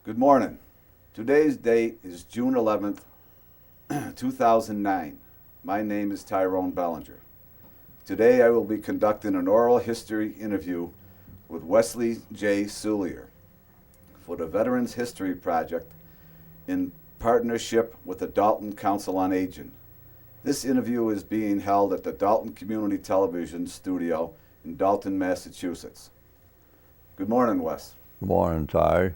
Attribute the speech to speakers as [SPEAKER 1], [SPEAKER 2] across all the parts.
[SPEAKER 1] Good morning. Today's date is June 11th, 2009. My name is Tyrone Belanger. Today I will be conducting an oral history interview with Wesley J. Souliere for the Veterans History Project in partnership with the Dalton Council on Aging. This interview is being held at the Dalton Community Television Studio in Dalton, Massachusetts. Good morning, Wes.
[SPEAKER 2] Good morning, Ty.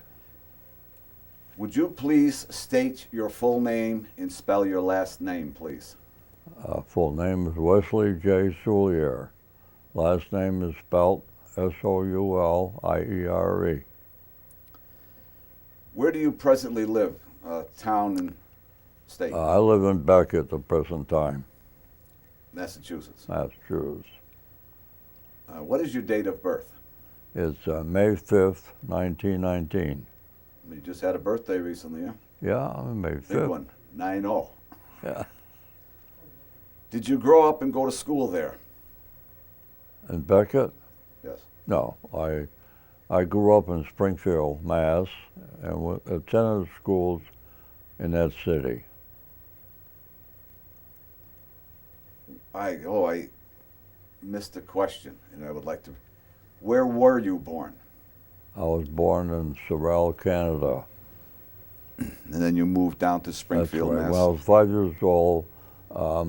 [SPEAKER 1] Would you please state your full name and spell your last name, please?
[SPEAKER 2] Full name is Wesley J. Souliere. Last name is spelt Souliere.
[SPEAKER 1] Where do you presently live, town and state?
[SPEAKER 2] I live in Beck at the present time,
[SPEAKER 1] Massachusetts.
[SPEAKER 2] Massachusetts.
[SPEAKER 1] What is your date of birth?
[SPEAKER 2] It's May 5th, 1919.
[SPEAKER 1] You just had a birthday recently, huh?
[SPEAKER 2] Yeah, May 5th.
[SPEAKER 1] Big one, 9-0.
[SPEAKER 2] Yeah.
[SPEAKER 1] Did you grow up and go to school there?
[SPEAKER 2] In Beckett?
[SPEAKER 1] Yes.
[SPEAKER 2] No, I grew up in Springfield, Mass, and attended schools in that city.
[SPEAKER 1] I missed a question, and I would like to. Where were you born?
[SPEAKER 2] I was born in Souliere, Canada.
[SPEAKER 1] And then you moved down to Springfield,
[SPEAKER 2] That's right.
[SPEAKER 1] Mass.
[SPEAKER 2] When I was 5 years old,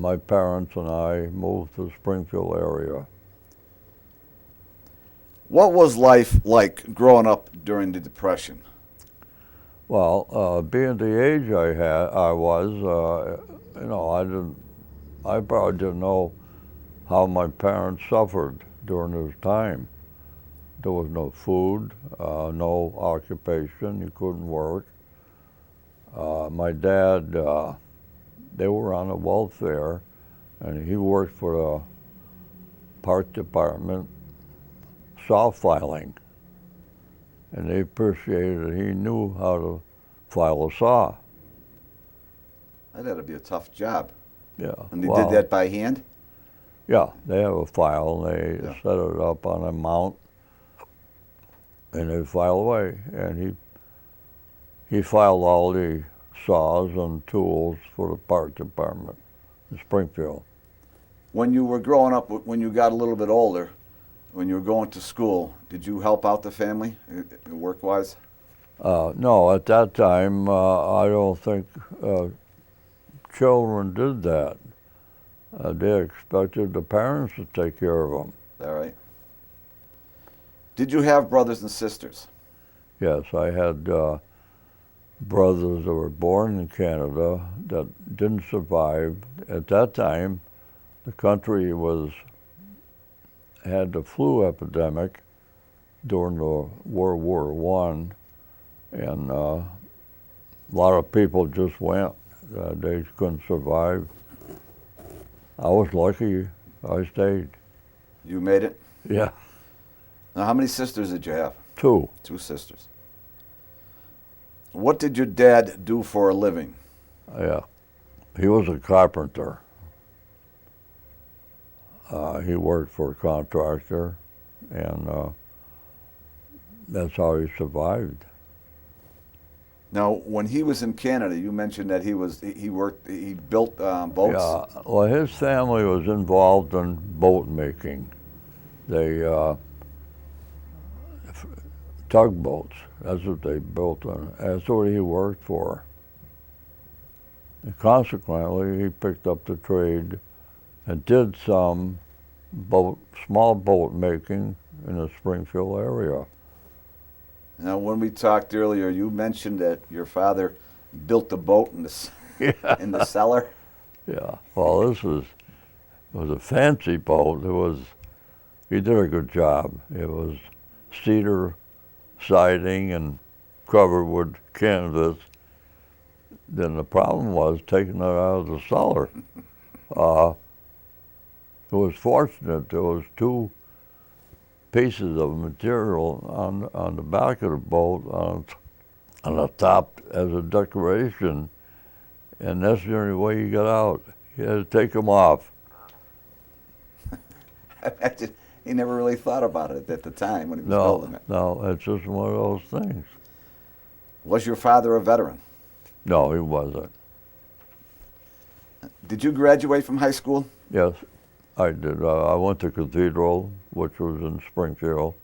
[SPEAKER 2] my parents and I moved to the Springfield area.
[SPEAKER 1] What was life like growing up during the Depression?
[SPEAKER 2] Well, being the age I was, I probably didn't know how my parents suffered during this time. There was no food, no occupation, you couldn't work. My dad, they were on the welfare, and he worked for the park department, saw filing. And they appreciated it. He knew how to file a saw.
[SPEAKER 1] That had to be a tough job.
[SPEAKER 2] Yeah.
[SPEAKER 1] And they did that by hand?
[SPEAKER 2] Yeah, they have a file, and they
[SPEAKER 1] Yeah.
[SPEAKER 2] set it up on a mount, and they file away. And he filed all the saws and tools for the park department in Springfield.
[SPEAKER 1] When you were growing up, when you got a little bit older, when you were going to school, did you help out the family work-wise?
[SPEAKER 2] No, at that time, I don't think children did that. They expected the parents to take care of them.
[SPEAKER 1] Is that right? Did you have brothers and sisters?
[SPEAKER 2] Yes, I had brothers that were born in Canada that didn't survive. At that time, the country had the flu epidemic during the World War I, and a lot of people just went. They couldn't survive. I was lucky. I stayed.
[SPEAKER 1] You made it?
[SPEAKER 2] Yeah.
[SPEAKER 1] Now, how many sisters did you have?
[SPEAKER 2] 2.
[SPEAKER 1] 2 sisters. What did your dad do for a living?
[SPEAKER 2] Yeah. He was a carpenter. He worked for a contractor, and that's how he survived.
[SPEAKER 1] Now, when he was in Canada, you mentioned that he built boats?
[SPEAKER 2] Yeah, well, his family was involved in boat making. They, tugboats, that's what they built, and that's what he worked for. And consequently, he picked up the trade and did some small boat making in the Springfield area.
[SPEAKER 1] Now, when we talked earlier, you mentioned that your father built a boat in the in the cellar.
[SPEAKER 2] Yeah. Well, it was a fancy boat. He did a good job. It was cedar siding and covered with canvas. Then the problem was taking it out of the cellar. It was fortunate there was 2 pieces of material on the back of the boat on the top as a decoration, and that's the only way you got out. You had to take them off.
[SPEAKER 1] He never really thought about it at the time when he was building it.
[SPEAKER 2] No, it's just one of those things.
[SPEAKER 1] Was your father a veteran?
[SPEAKER 2] No, he wasn't.
[SPEAKER 1] Did you graduate from high school?
[SPEAKER 2] Yes, I did. I went to Cathedral, which was in Springfield.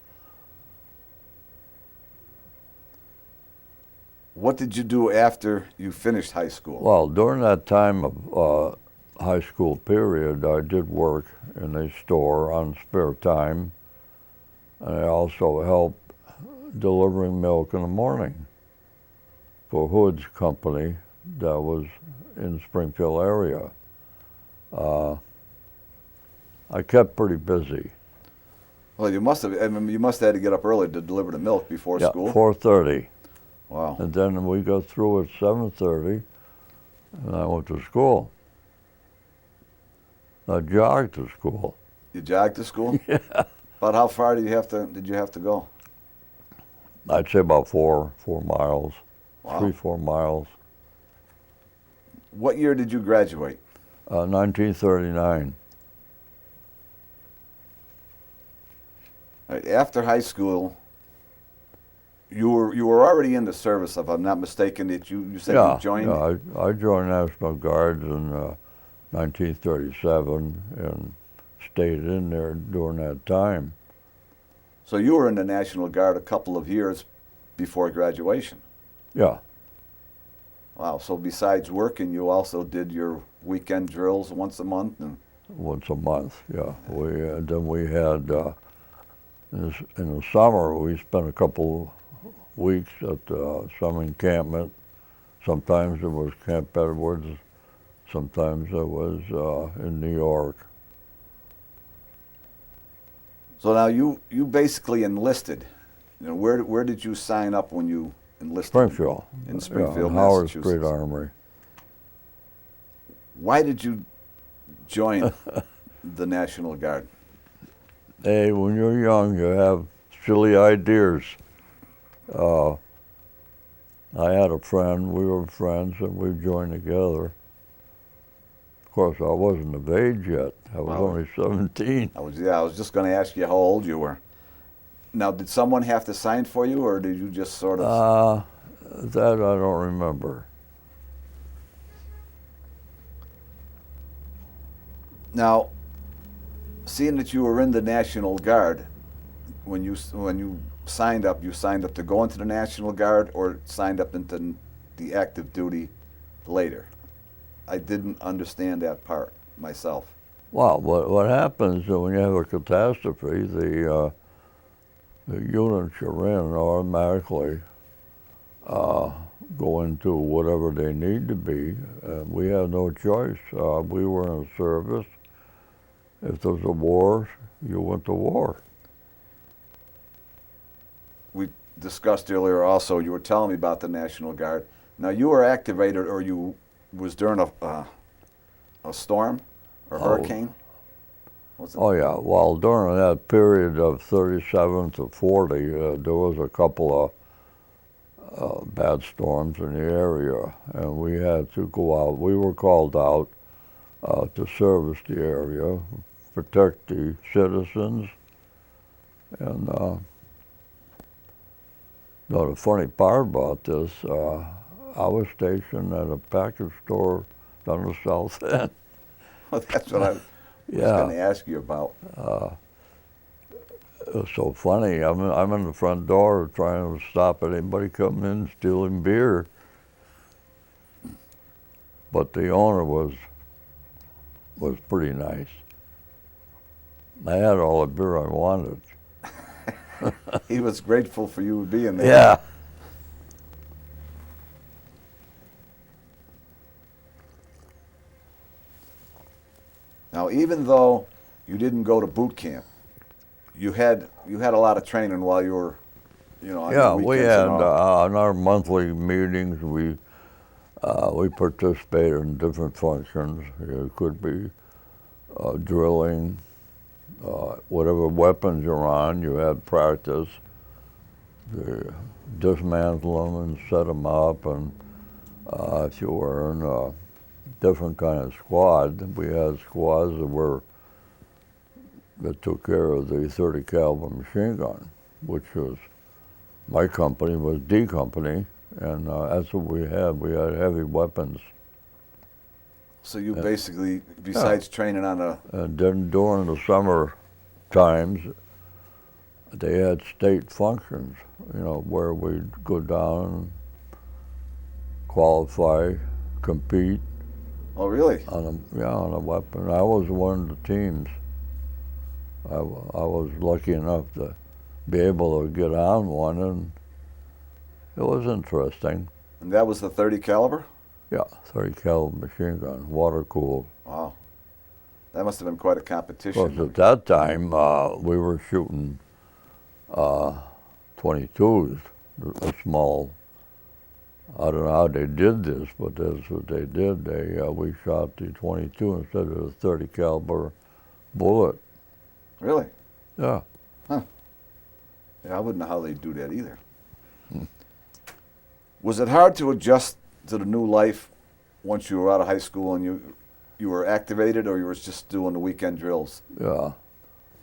[SPEAKER 1] What did you do after you finished high school?
[SPEAKER 2] Well, during that time of high school period, I did work in a store on spare time, and I also helped delivering milk in the morning for Hood's company that was in Springfield area. I kept pretty busy.
[SPEAKER 1] Well, you must have. I mean, you must have had to get up early to deliver the milk before
[SPEAKER 2] Yeah,
[SPEAKER 1] school.
[SPEAKER 2] 4:30.
[SPEAKER 1] Wow.
[SPEAKER 2] And then we got through at 7:30, and I went to school. I jogged to school.
[SPEAKER 1] You jogged to school?
[SPEAKER 2] Yeah.
[SPEAKER 1] About how far did you have to go?
[SPEAKER 2] I'd say about 4 miles,
[SPEAKER 1] Wow.
[SPEAKER 2] 3-4 miles.
[SPEAKER 1] What year did you graduate?
[SPEAKER 2] 1939.
[SPEAKER 1] After high school, you were already in the service, if I'm not mistaken. That you said you joined?
[SPEAKER 2] Yeah, I joined National Guards in 1937 and stayed in there during that time.
[SPEAKER 1] So you were in the National Guard a couple of years before graduation.
[SPEAKER 2] Yeah,
[SPEAKER 1] Wow. So besides working, you also did your weekend drills once a month, and
[SPEAKER 2] once a month. Yeah, then we had in the summer we spent a couple weeks at some encampment. Sometimes it was Camp Edwards. Sometimes it was in New York.
[SPEAKER 1] so now you basically enlisted. You know, where did you sign up when you enlisted?
[SPEAKER 2] Springfield.
[SPEAKER 1] In Springfield,
[SPEAKER 2] yeah, Howard
[SPEAKER 1] Massachusetts.
[SPEAKER 2] Street Armory.
[SPEAKER 1] Why did you join the National Guard?
[SPEAKER 2] Hey, when you're young, you have silly ideas. I had a friend, we were friends, and we joined together. Of course, I wasn't of age yet. I was
[SPEAKER 1] Wow.
[SPEAKER 2] only 17.
[SPEAKER 1] I was just going to ask you how old you were. Now, did someone have to sign for you, or did you just sort of?
[SPEAKER 2] That I don't remember.
[SPEAKER 1] Now, seeing that you were in the National Guard, when you signed up to go into the National Guard, or signed up into the active duty later? I didn't understand that part myself.
[SPEAKER 2] Well, what happens is when you have a catastrophe, the units you're in automatically go into whatever they need to be. We had no choice. We were in the service. If there was a war, you went to war.
[SPEAKER 1] We discussed earlier also, you were telling me about the National Guard. Now, you were activated, or you was during a storm or hurricane? Was it?
[SPEAKER 2] Oh yeah, well during that period of 37 to 40, there was a couple of bad storms in the area, and we had to go out. We were called out to service the area, protect the citizens, and the funny part about this, I was stationed at a package store down the south end.
[SPEAKER 1] Well, that's what I was going to ask you about.
[SPEAKER 2] It was so funny. I'm in the front door trying to stop anybody coming in stealing beer. But the owner was pretty nice. I had all the beer I wanted.
[SPEAKER 1] He was grateful for you being there.
[SPEAKER 2] Yeah.
[SPEAKER 1] Now, even though you didn't go to boot camp, you had a lot of training while you were, on
[SPEAKER 2] Yeah,
[SPEAKER 1] your
[SPEAKER 2] we
[SPEAKER 1] weekends
[SPEAKER 2] had
[SPEAKER 1] and all.
[SPEAKER 2] on our monthly meetings. We participated in different functions. It could be drilling, whatever weapons you're on. You had practice. Dismantle them and set them up, and if you were in a different kind of squad, we had squads that took care of the 30 caliber machine gun, which was, my company was D Company, and that's what we had. We had heavy weapons.
[SPEAKER 1] So you basically, besides training on a...
[SPEAKER 2] And then during the summer times, they had state functions, where we'd go down and qualify, compete.
[SPEAKER 1] Oh, really?
[SPEAKER 2] On a weapon. I was one of the teams. I was lucky enough to be able to get on one, and it was interesting.
[SPEAKER 1] And that was the 30 caliber?
[SPEAKER 2] Yeah, 30 caliber machine gun, water cooled.
[SPEAKER 1] Wow. That must have been quite a competition.
[SPEAKER 2] Because at that time, we were shooting 22s, a small. I don't know how they did this, but that's what they did. We shot the 22 instead of the 30 caliber bullet.
[SPEAKER 1] Really?
[SPEAKER 2] Yeah.
[SPEAKER 1] Huh. Yeah, I wouldn't know how they do that either. Was it hard to adjust to the new life once you were out of high school and you were activated, or you were just doing the weekend drills?
[SPEAKER 2] Yeah.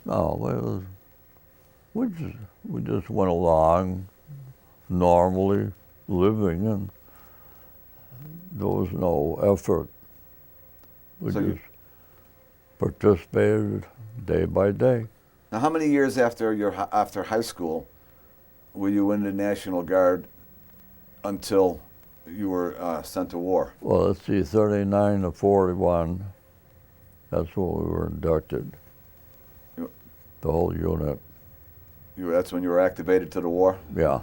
[SPEAKER 2] No, we just went along normally living, and there was no effort. We just participated day by day.
[SPEAKER 1] Now, how many years after high school were you in the National Guard until you were sent to war?
[SPEAKER 2] Well, let's see, 39 to 41. That's when we were inducted. The whole unit.
[SPEAKER 1] That's when you were activated to the war?
[SPEAKER 2] Yeah.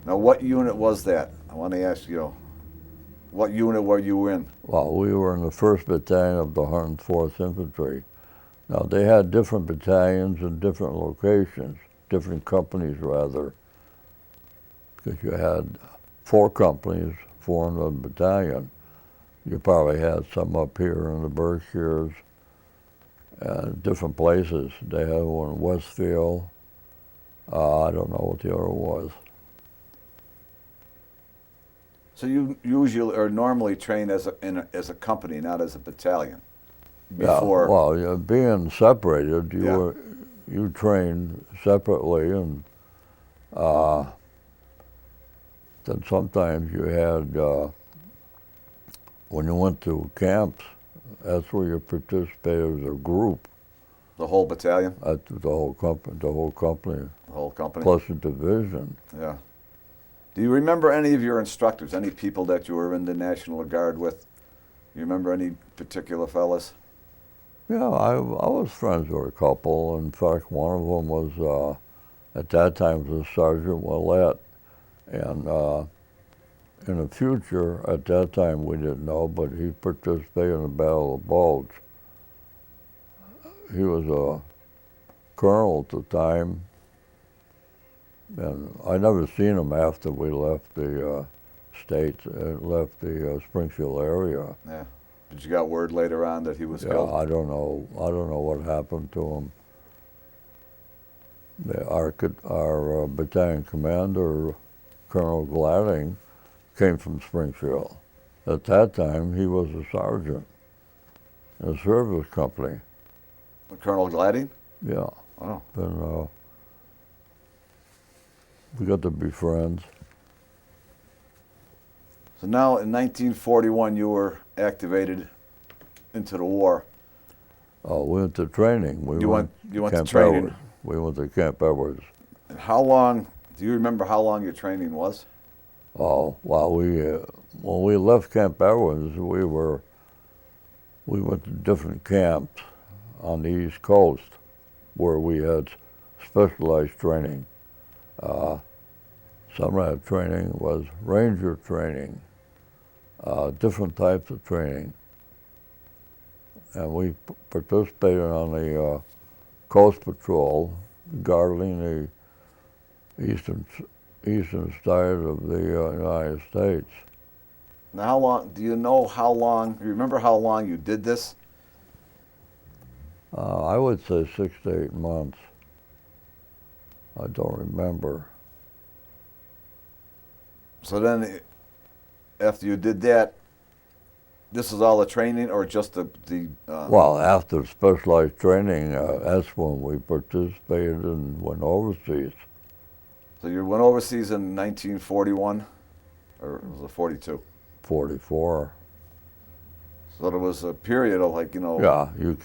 [SPEAKER 1] Now, what unit was that? I want to ask you, what unit were you in?
[SPEAKER 2] Well, we were in the 1st Battalion of the 104th Infantry. Now, they had different battalions in different locations, different companies, rather, because you had 4 companies formed a battalion. You probably had some up here in the Berkshires, different places. They had one in Westfield. I don't know what the other was.
[SPEAKER 1] So you usually or normally train as a company, not as a battalion. Before.
[SPEAKER 2] Yeah, well, being separated, you trained separately, and then sometimes you had when you went to camps, that's where you participated as a group.
[SPEAKER 1] The whole battalion?
[SPEAKER 2] The whole company. The whole company. Plus a division.
[SPEAKER 1] Yeah. Do you remember any of your instructors, any people that you were in the National Guard with? You remember any particular fellas?
[SPEAKER 2] Yeah, I was friends with a couple. In fact, one of them was, at that time, was Sergeant Willett. And in the future, at that time, we didn't know, but he participated in the Battle of the Bulge. He was a colonel at the time. And I never seen him after we left the States, left the Springfield area.
[SPEAKER 1] Yeah. Did you got word later on that he was killed?
[SPEAKER 2] I don't know. I don't know what happened to him. Our battalion commander, Colonel Gladding, came from Springfield. At that time, he was a sergeant in a service company.
[SPEAKER 1] Colonel Gladding?
[SPEAKER 2] Yeah.
[SPEAKER 1] Wow.
[SPEAKER 2] And we got to be friends.
[SPEAKER 1] So now in 1941 you were activated into the war.
[SPEAKER 2] Oh, we went to training.
[SPEAKER 1] You went to training?
[SPEAKER 2] Edwards. We went to Camp Edwards.
[SPEAKER 1] And how long, do you remember how long your training was?
[SPEAKER 2] Oh, well, when we left Camp Edwards, we went to different camps on the East Coast where we had specialized training. Some of that training was ranger training, different types of training. And we participated on the Coast Patrol, guarding the eastern side of the United States.
[SPEAKER 1] Now, how long, do you remember how long you did this?
[SPEAKER 2] I would say 6 to 8 months. I don't remember.
[SPEAKER 1] So then, after you did that, this is all the training, or just the
[SPEAKER 2] Well, after specialized training, that's when we participated and went overseas.
[SPEAKER 1] So you went overseas in 1941? Or was it 42?
[SPEAKER 2] 44.
[SPEAKER 1] So there was a period of
[SPEAKER 2] Yeah,
[SPEAKER 1] you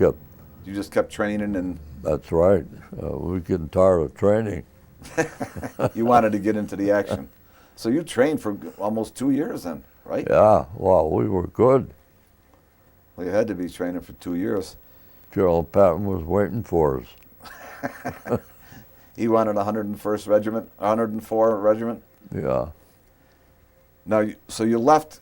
[SPEAKER 1] just kept training and
[SPEAKER 2] that's right. We getting tired of training.
[SPEAKER 1] you wanted to get into the action. So you trained for almost 2 years then, right?
[SPEAKER 2] Yeah, well, we were good.
[SPEAKER 1] Well, you had to be training for 2 years.
[SPEAKER 2] Gerald Patton was waiting for us.
[SPEAKER 1] He wanted 101st Regiment, 104 Regiment.
[SPEAKER 2] Yeah.
[SPEAKER 1] Now, so you left.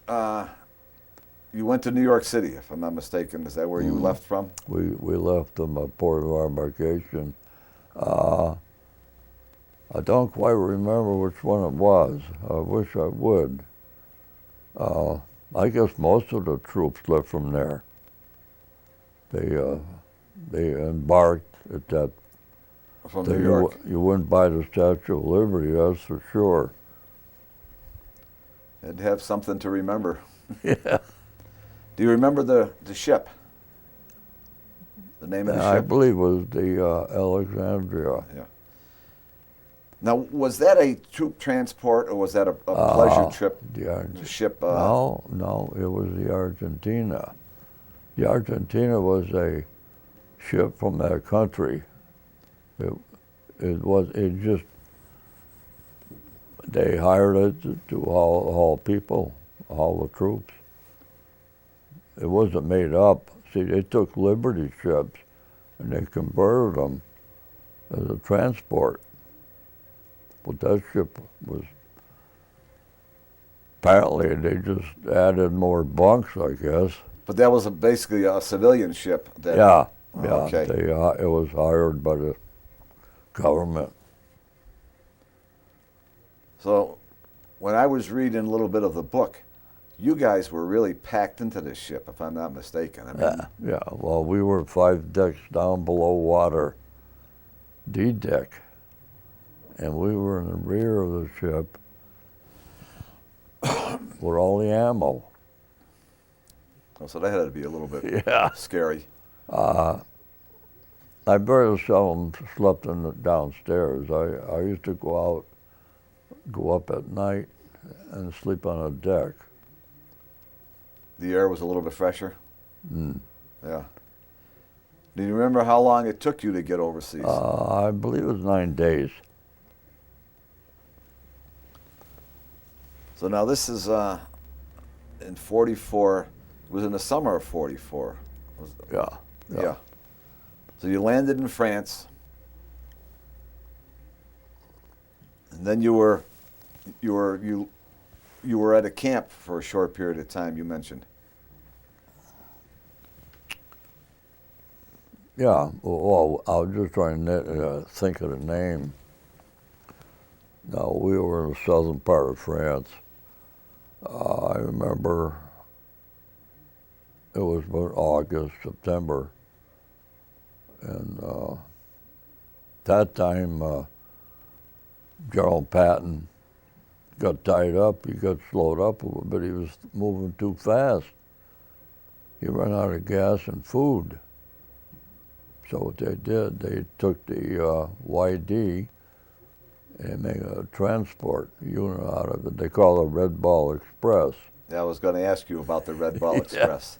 [SPEAKER 1] You went to New York City, if I'm not mistaken. Is that where you left from?
[SPEAKER 2] We left them at port of embarkation. I don't quite remember which one it was. I wish I would. I guess most of the troops left from there. They embarked at that.
[SPEAKER 1] From New York.
[SPEAKER 2] You wouldn't buy the Statue of Liberty, that's for sure.
[SPEAKER 1] It'd have something to remember.
[SPEAKER 2] Yeah.
[SPEAKER 1] Do you remember the ship? The name of the
[SPEAKER 2] I
[SPEAKER 1] ship?
[SPEAKER 2] believe it was the Alexandria.
[SPEAKER 1] Yeah. Now, was that a troop transport or was that a pleasure trip? The ship?
[SPEAKER 2] No, it was the Argentina. The Argentina was a ship from that country. They hired it to haul people, haul the troops. It wasn't made up. See, they took Liberty ships and they converted them as a transport. But that ship was, apparently they just added more bunks, I guess.
[SPEAKER 1] But that was basically a civilian ship.
[SPEAKER 2] Yeah.
[SPEAKER 1] Okay.
[SPEAKER 2] It was hired by the government.
[SPEAKER 1] So when I was reading a little bit of the book, you guys were really packed into this ship, if I'm not mistaken.
[SPEAKER 2] Yeah. Well, we were 5 decks down below water, D deck, and we were in the rear of the ship with all the ammo.
[SPEAKER 1] Oh, so that had to be a little bit scary.
[SPEAKER 2] I very seldom slept downstairs. I used to go up at night and sleep on a deck.
[SPEAKER 1] The air was a little bit fresher?
[SPEAKER 2] Mm.
[SPEAKER 1] Yeah. Do you remember how long it took you to get overseas?
[SPEAKER 2] I believe it was 9 days.
[SPEAKER 1] So now this is in 44, it was in the summer of 44.
[SPEAKER 2] Yeah.
[SPEAKER 1] So you landed in France, and then you were at a camp for a short period of time, you mentioned.
[SPEAKER 2] Yeah, well, I was just trying to think of the name. No, we were in the southern part of France. I remember it was about August, September, and that time Gerald Patton got tied up. He got slowed up a little bit. He was moving too fast. He ran out of gas and food. So what they did, they took the YD and made a transport unit out of it. They call it Red Ball Express.
[SPEAKER 1] Yeah, I was going to ask you about the Red Ball Express.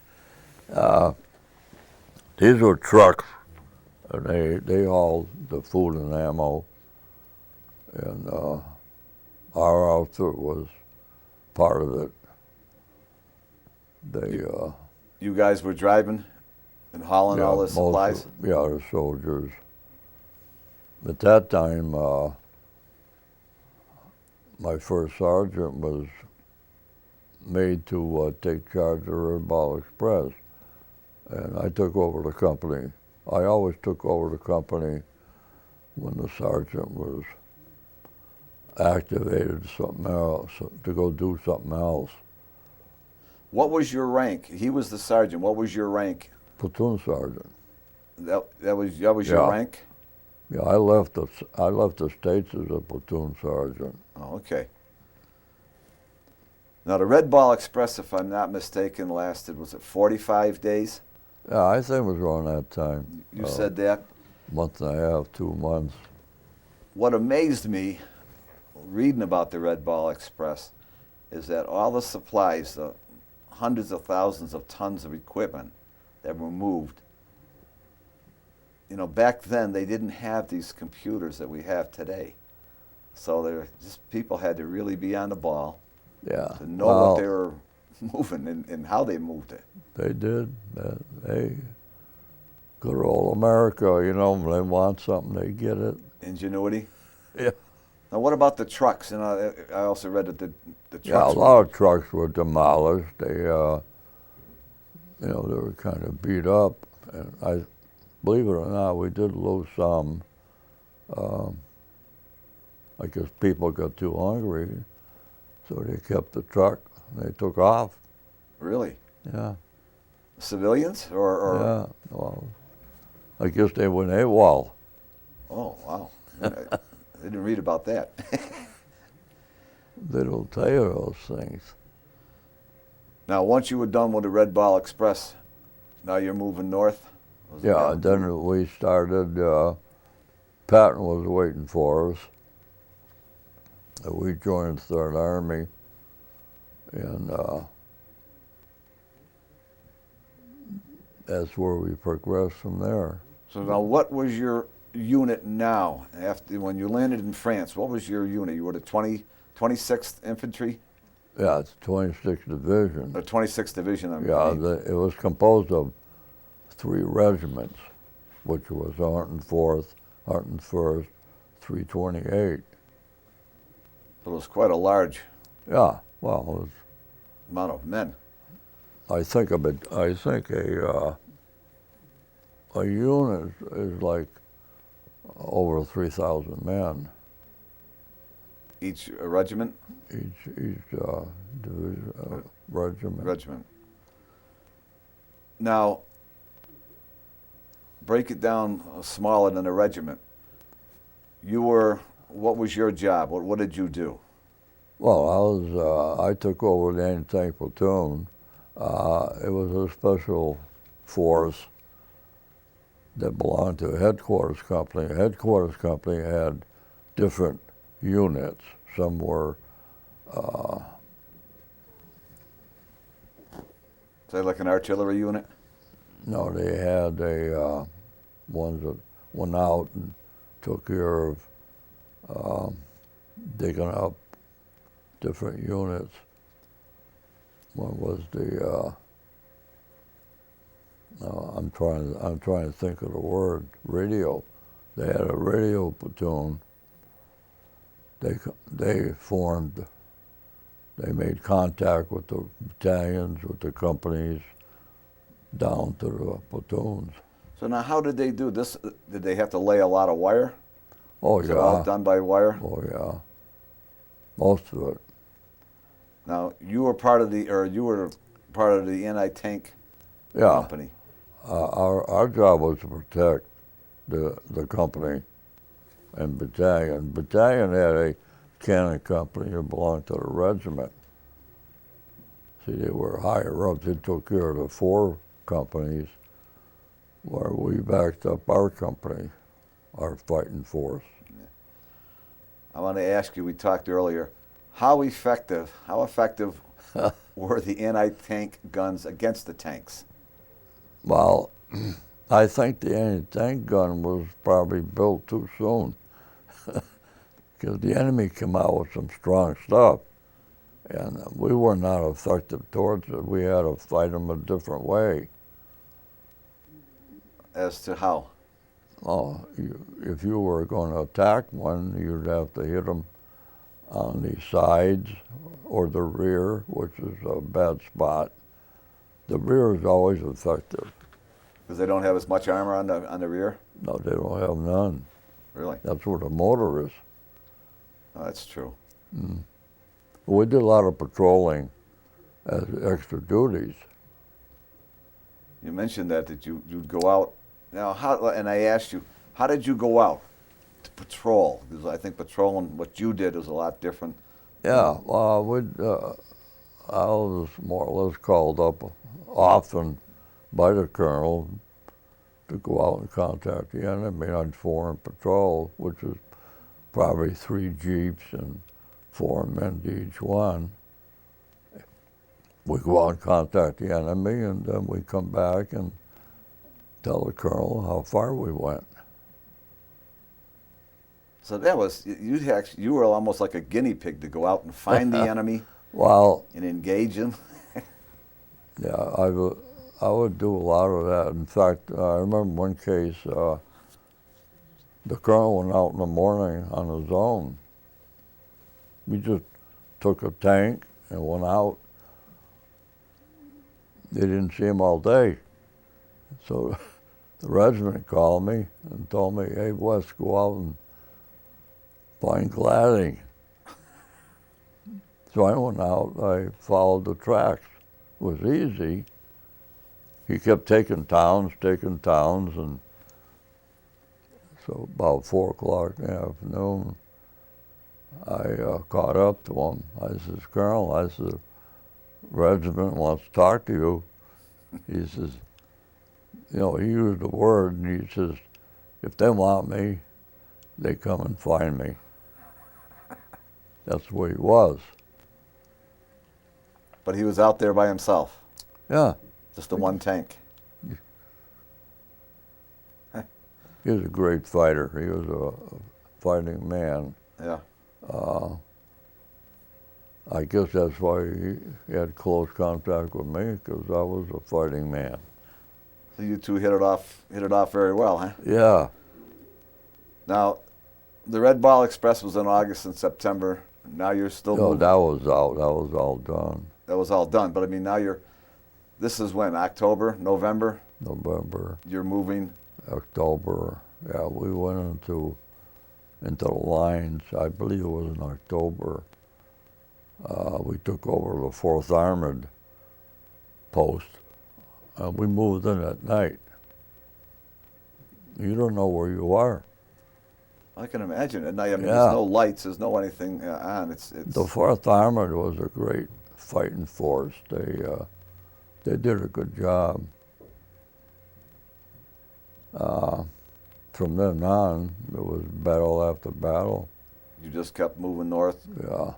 [SPEAKER 2] These were trucks, and they hauled the food and ammo, and our outfit was part of it.
[SPEAKER 1] You guys were driving and hauling all the supplies?
[SPEAKER 2] The soldiers. At that time, my first sergeant was made to take charge of the Red Ball Express, and I took over the company. I always took over the company when the sergeant was activated something else, to go do something else.
[SPEAKER 1] What was your rank? He was the sergeant. What was your rank?
[SPEAKER 2] Platoon sergeant.
[SPEAKER 1] That was your rank?
[SPEAKER 2] Yeah, I left the States as a platoon sergeant.
[SPEAKER 1] Oh, okay. Now the Red Ball Express, if I'm not mistaken, lasted, was it 45 days?
[SPEAKER 2] Yeah, I think it was around that time.
[SPEAKER 1] You said that?
[SPEAKER 2] Month and a half, 2 months.
[SPEAKER 1] What amazed me reading about the Red Ball Express is that all the supplies, the hundreds of thousands of tons of equipment that were moved, you know, back then they didn't have these computers that we have today. So they just people had to really be on the ball
[SPEAKER 2] Yeah.
[SPEAKER 1] to know what they were moving and how they moved it.
[SPEAKER 2] They did. They, good old America, you know, when they want something, they get it.
[SPEAKER 1] Ingenuity.
[SPEAKER 2] Yeah.
[SPEAKER 1] Now, what about the trucks? You know, I also read that the trucks.
[SPEAKER 2] Yeah, a lot of trucks were demolished. They, you know, they were kind of beat up. And I, believe it or not, we did lose some. I guess people got too hungry, so they kept the truck. They took off.
[SPEAKER 1] Really?
[SPEAKER 2] Yeah.
[SPEAKER 1] Civilians or
[SPEAKER 2] Yeah. Well, I guess they went AWOL.
[SPEAKER 1] Oh, wow. I didn't read about that.
[SPEAKER 2] They don't tell you those things.
[SPEAKER 1] Now, once you were done with the Red Ball Express, now you're moving north? Was it
[SPEAKER 2] Yeah,
[SPEAKER 1] down?
[SPEAKER 2] then we started, Patton was waiting for us. We joined Third Army, and that's where we progressed from there.
[SPEAKER 1] So now, what was your unit now? After when you landed in France, what was your unit? You were the 26th Infantry?
[SPEAKER 2] Yeah, it's 26th Division.
[SPEAKER 1] The 26th Division, I mean.
[SPEAKER 2] Yeah, it was composed of 3 regiments, which was 104th, 101st, 328.
[SPEAKER 1] So it was quite a large
[SPEAKER 2] Yeah, well,
[SPEAKER 1] amount of men.
[SPEAKER 2] I think a unit is like over 3,000 men.
[SPEAKER 1] Each regiment?
[SPEAKER 2] Each division, regiment.
[SPEAKER 1] Regiment. Now, break it down smaller than a regiment. What was your job? What did you do?
[SPEAKER 2] Well, I took over the anti-tank platoon. It was a special force that belonged to a headquarters company. A headquarters company had different units. Some were
[SPEAKER 1] Say like an artillery unit?
[SPEAKER 2] no, they had ones that went out and took care of digging up different units. One was I'm trying to think of the word, radio. They had a radio platoon. They made contact with the battalions, with the companies, down to the platoons.
[SPEAKER 1] So now how did they do this? Did they have to lay a lot of wire?
[SPEAKER 2] Oh,
[SPEAKER 1] Was it all done by wire?
[SPEAKER 2] Oh, yeah. Most of it.
[SPEAKER 1] Now, you were part of the anti-tank
[SPEAKER 2] Yeah.
[SPEAKER 1] company.
[SPEAKER 2] Our job was to protect the company and battalion. Battalion had a cannon company that belonged to the regiment. See, they were higher up. They took care of the 4 companies where we backed up our company, our fighting force.
[SPEAKER 1] I want to ask you, we talked earlier, how effective were the anti-tank guns against the tanks?
[SPEAKER 2] Well, I think the anti-tank gun was probably built too soon because the enemy came out with some strong stuff, and we were not effective towards it. We had to fight them a different way.
[SPEAKER 1] As to how?
[SPEAKER 2] Oh, if you were going to attack one, you'd have to hit them on the sides or the rear, which is a bad spot. The rear is always effective.
[SPEAKER 1] Because they don't have as much armor on the rear?
[SPEAKER 2] No, they don't have none.
[SPEAKER 1] Really?
[SPEAKER 2] That's where the motor is.
[SPEAKER 1] Oh, that's true.
[SPEAKER 2] We did a lot of patrolling as extra duties.
[SPEAKER 1] You mentioned that you'd go out. Now, and I asked you, how did you go out to patrol? Because I think patrolling, what you did is a lot different.
[SPEAKER 2] Yeah, well, I was more or less called up often by the colonel to go out and contact the enemy on foreign patrol, which is probably 3 jeeps and 4 men to each one. we go out and contact the enemy, and then we come back and tell the colonel how far we went.
[SPEAKER 1] So that was you were almost like a guinea pig to go out and find the enemy
[SPEAKER 2] Well,
[SPEAKER 1] and engage him.
[SPEAKER 2] yeah, I would do a lot of that. In fact, I remember one case, the colonel went out in the morning on his own. We just took a tank and went out. They didn't see him all day. So the regiment called me and told me, hey, Wes, go out and find Gladding. So I went out, I followed the tracks. It was easy. He kept taking towns, and so about 4 o'clock in the afternoon, I caught up to him. I says, Colonel, I said, regiment wants to talk to you. He says, he used the word, and he says, if they want me, they come and find me. That's where he was.
[SPEAKER 1] But he was out there by himself.
[SPEAKER 2] Yeah.
[SPEAKER 1] Just the one tank.
[SPEAKER 2] He was a great fighter. He was a fighting man.
[SPEAKER 1] Yeah.
[SPEAKER 2] I guess that's why he had close contact with me, because I was a fighting man.
[SPEAKER 1] So you two hit it off very well, huh?
[SPEAKER 2] Yeah.
[SPEAKER 1] Now, the Red Ball Express was in August and September. Now you're still
[SPEAKER 2] No,
[SPEAKER 1] moving.
[SPEAKER 2] that was out. That was all done.
[SPEAKER 1] That was all done. But I mean, now this is when? October, November?
[SPEAKER 2] November,
[SPEAKER 1] You're moving.
[SPEAKER 2] October. Yeah, we went into the lines. I believe it was in October. We took over the 4th Armored post. We moved in at night. You don't know where you are.
[SPEAKER 1] I can imagine at night. I mean,
[SPEAKER 2] Yeah.
[SPEAKER 1] there's no lights. There's no anything on. It's.
[SPEAKER 2] The 4th Armored was a great fighting force. They did a good job. From then on, it was battle after battle.
[SPEAKER 1] You just kept moving north.
[SPEAKER 2] Yeah.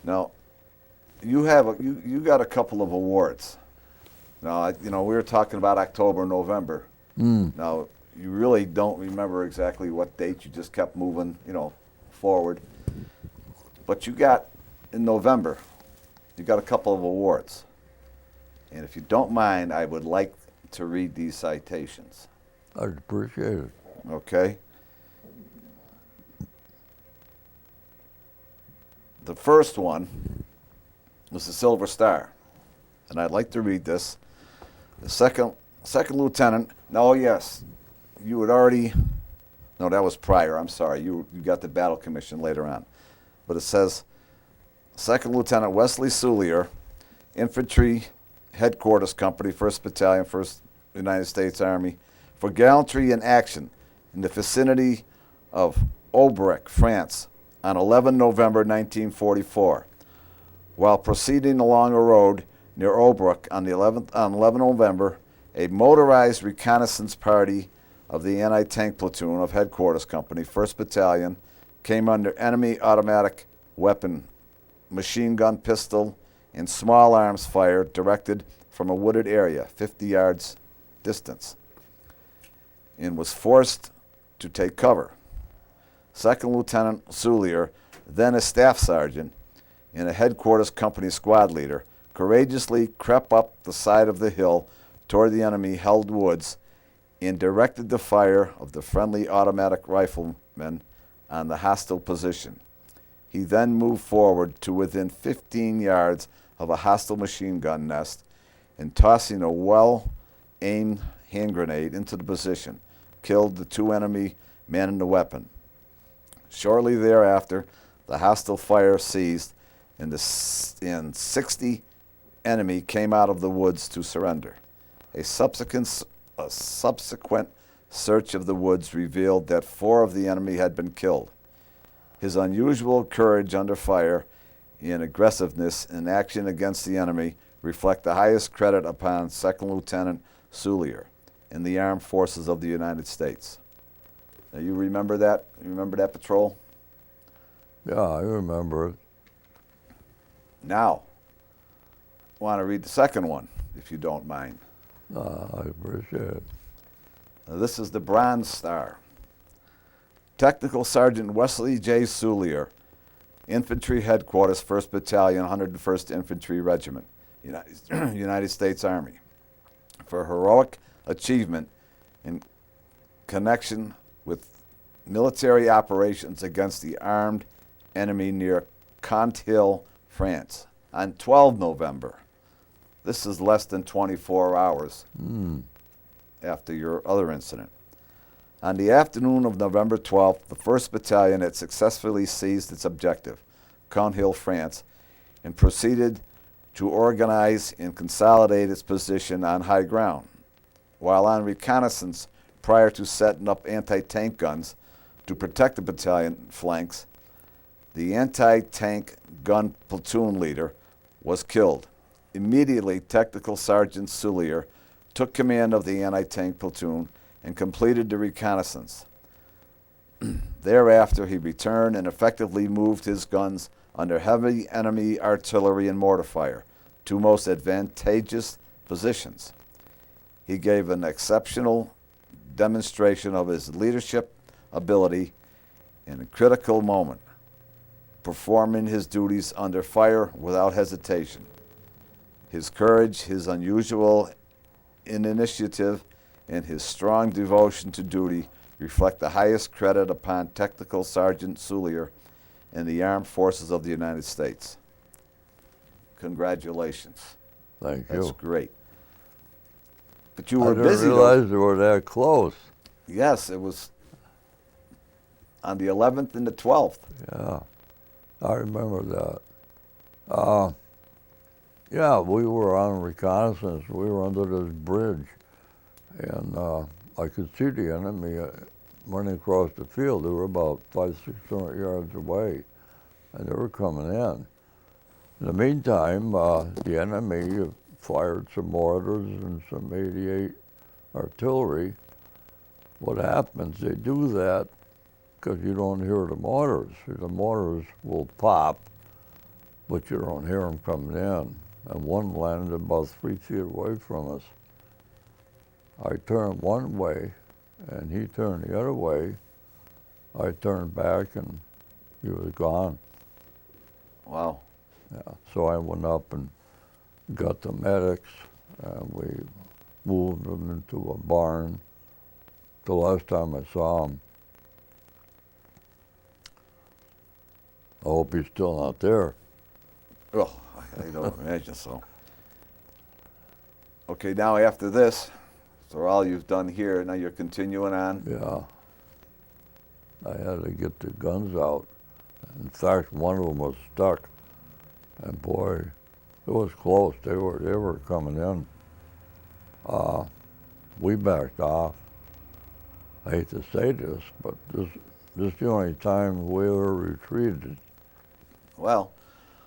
[SPEAKER 1] Now, you got a couple of awards. Now, we were talking about October, November. Now, you really don't remember exactly what date. You just kept moving, forward. But you got in November, you got a couple of awards. And if you don't mind, I would like to read these citations.
[SPEAKER 2] I'd appreciate it.
[SPEAKER 1] Okay? The first one was the Silver Star. And I'd like to read this. The second lieutenant, no, yes, you had already, no, that was prior, I'm sorry. You got the battle commission later on. But it says, Second Lieutenant Wesley Souliere, Infantry Headquarters Company, 1st Battalion, 1st United States Army, for gallantry in action in the vicinity of Aubrec, France, on 11 November 1944. While proceeding along a road near Aubrec on 11 November, a motorized reconnaissance party of the anti-tank platoon of Headquarters Company, 1st Battalion, came under enemy automatic weapon, machine gun, pistol, and small arms fire directed from a wooded area, 50 yards distance, and was forced to take cover. Second Lieutenant Souliere, then a staff sergeant and a Headquarters Company squad leader, courageously crept up the side of the hill toward the enemy-held woods and directed the fire of the friendly automatic riflemen on the hostile position. He then moved forward to within 15 yards of a hostile machine gun nest and, tossing a well-aimed hand grenade into the position, killed the 2 enemy manning the weapon. Shortly thereafter, the hostile fire ceased and 60 enemy came out of the woods to surrender. A subsequent search of the woods revealed that 4 of the enemy had been killed. His unusual courage under fire and aggressiveness in action against the enemy reflect the highest credit upon Second Lieutenant Souliere in the Armed Forces of the United States. Now, you remember that? You remember that patrol?
[SPEAKER 2] Yeah, I remember it.
[SPEAKER 1] Now, want to read the second one, if you don't mind.
[SPEAKER 2] I appreciate it.
[SPEAKER 1] This is the Bronze Star. Technical Sergeant Wesley J. Souliere, Infantry Headquarters, 1st Battalion, 101st Infantry Regiment, United States Army, for heroic achievement in connection with military operations against the armed enemy near Conthill, France, on 12 November. This is less than 24 hours after your other incident. On the afternoon of November 12th, the 1st Battalion had successfully seized its objective, Conthill, France, and proceeded to organize and consolidate its position on high ground. While on reconnaissance prior to setting up anti-tank guns to protect the battalion flanks, the anti-tank gun platoon leader was killed. Immediately, Technical Sergeant Souliere took command of the anti-tank platoon and completed the reconnaissance. Thereafter, he returned and effectively moved his guns under heavy enemy artillery and mortar fire, two most advantageous positions. He gave an exceptional demonstration of his leadership ability in a critical moment, performing his duties under fire without hesitation. His courage, his unusual initiative, and his strong devotion to duty reflect the highest credit upon Technical Sergeant Souliere and the Armed Forces of the United States. Congratulations.
[SPEAKER 2] Thank you.
[SPEAKER 1] That's great. But you were
[SPEAKER 2] I didn't
[SPEAKER 1] busy.
[SPEAKER 2] realize they were that close.
[SPEAKER 1] Yes, it was on the 11th and the 12th.
[SPEAKER 2] Yeah, I remember that. Yeah, we were on reconnaissance. We were under this bridge, and I could see the enemy running across the field. They were about 500-600 yards away, and they were coming in. In the meantime, the enemy fired some mortars and some 88 artillery. What happens, they do that because you don't hear the mortars. The mortars will pop, but you don't hear them coming in. And one landed about 3 feet away from us. I turned one way, and he turned the other way. I turned back, and he was gone.
[SPEAKER 1] Wow.
[SPEAKER 2] Yeah. So I went up and got the medics, and we moved them into a barn. The last time I saw him. I hope he's still not there.
[SPEAKER 1] Oh, I don't imagine so. Okay, now after this, so all you've done here, now you're continuing on.
[SPEAKER 2] Yeah. I had to get the guns out. In fact, one of them was stuck. And boy, it was close. They were coming in. We backed off. I hate to say this, but this is the only time we ever retreated.
[SPEAKER 1] Well,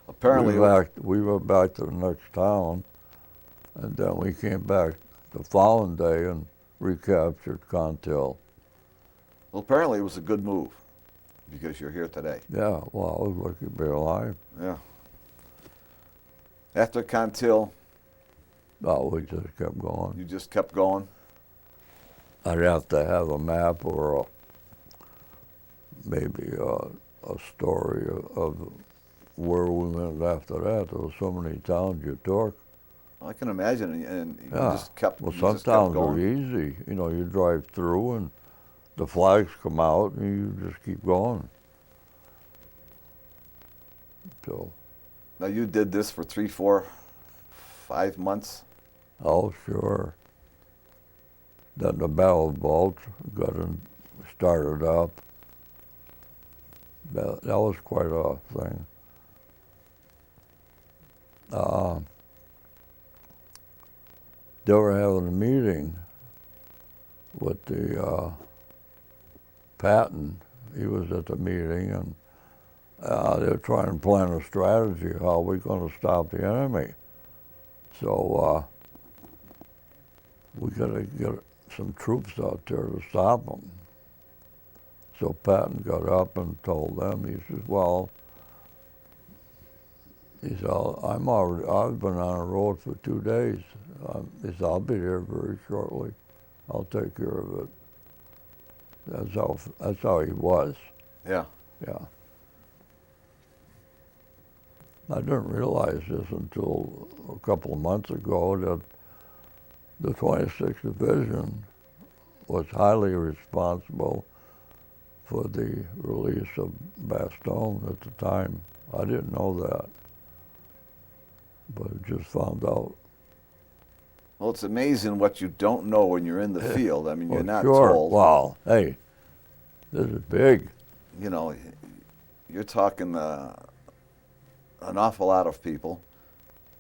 [SPEAKER 1] apparently
[SPEAKER 2] we went back to the next town, and then we came back the following day and recaptured Conthill.
[SPEAKER 1] Well, apparently it was a good move because you're here today.
[SPEAKER 2] Yeah, well, I was lucky to be alive.
[SPEAKER 1] Yeah. After Conthill,
[SPEAKER 2] No, we just kept going.
[SPEAKER 1] you just kept going.
[SPEAKER 2] I'd have to have a map or maybe a story of where we went after that. There were so many towns you took.
[SPEAKER 1] I can imagine, and you
[SPEAKER 2] Yeah.
[SPEAKER 1] just kept.
[SPEAKER 2] Well,
[SPEAKER 1] you
[SPEAKER 2] some
[SPEAKER 1] just kept
[SPEAKER 2] towns are
[SPEAKER 1] going.
[SPEAKER 2] easy. You know, you drive through and the flags come out and you just keep going. So,
[SPEAKER 1] Now you did this for 3, 4, 5 months.
[SPEAKER 2] oh, sure. Then the Battle of Bulge started up. That was quite a thing. They were having a meeting with the Patton. He was at the meeting, and they were trying to plan a strategy, how we're going to stop the enemy. So we got to get some troops out there to stop them. So Patton got up and told them, he says, well, He said, I've been on a road for 2 days. He said, I'll be there very shortly. I'll take care of it. That's how he was.
[SPEAKER 1] Yeah.
[SPEAKER 2] Yeah. I didn't realize this until a couple of months ago that the 26th Division was highly responsible for the release of Bastogne at the time. I didn't know that, but I just found out.
[SPEAKER 1] Well, it's amazing what you don't know when you're in the field. I mean, you're not
[SPEAKER 2] sure.
[SPEAKER 1] told.
[SPEAKER 2] Wow. Hey, this is big.
[SPEAKER 1] You know, you're talking an awful lot of people.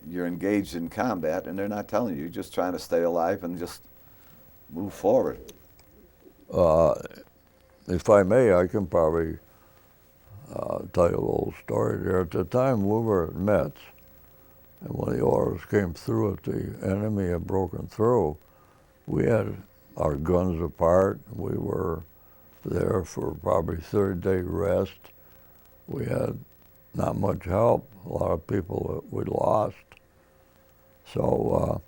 [SPEAKER 1] You're engaged in combat, and they're not telling you. You're just trying to stay alive and just move forward.
[SPEAKER 2] If I may, I can probably tell you a little story there. At the time, we were at Metz, and when the orders came through that the enemy had broken through, we had our guns apart. We were there for probably third-day rest. We had not much help, a lot of people that we lost. So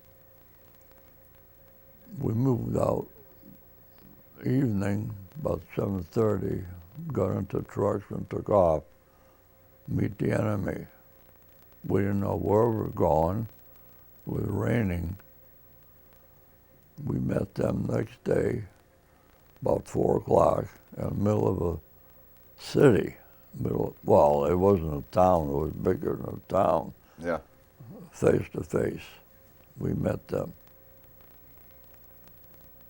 [SPEAKER 2] we moved out evening, about 7:30, got into trucks and took off, meet the enemy. We didn't know where we were going. It was raining. We met them next day, about 4 o'clock, in the middle of a city. Well, it wasn't a town, it was bigger than a town.
[SPEAKER 1] Yeah.
[SPEAKER 2] Face to face. We met them.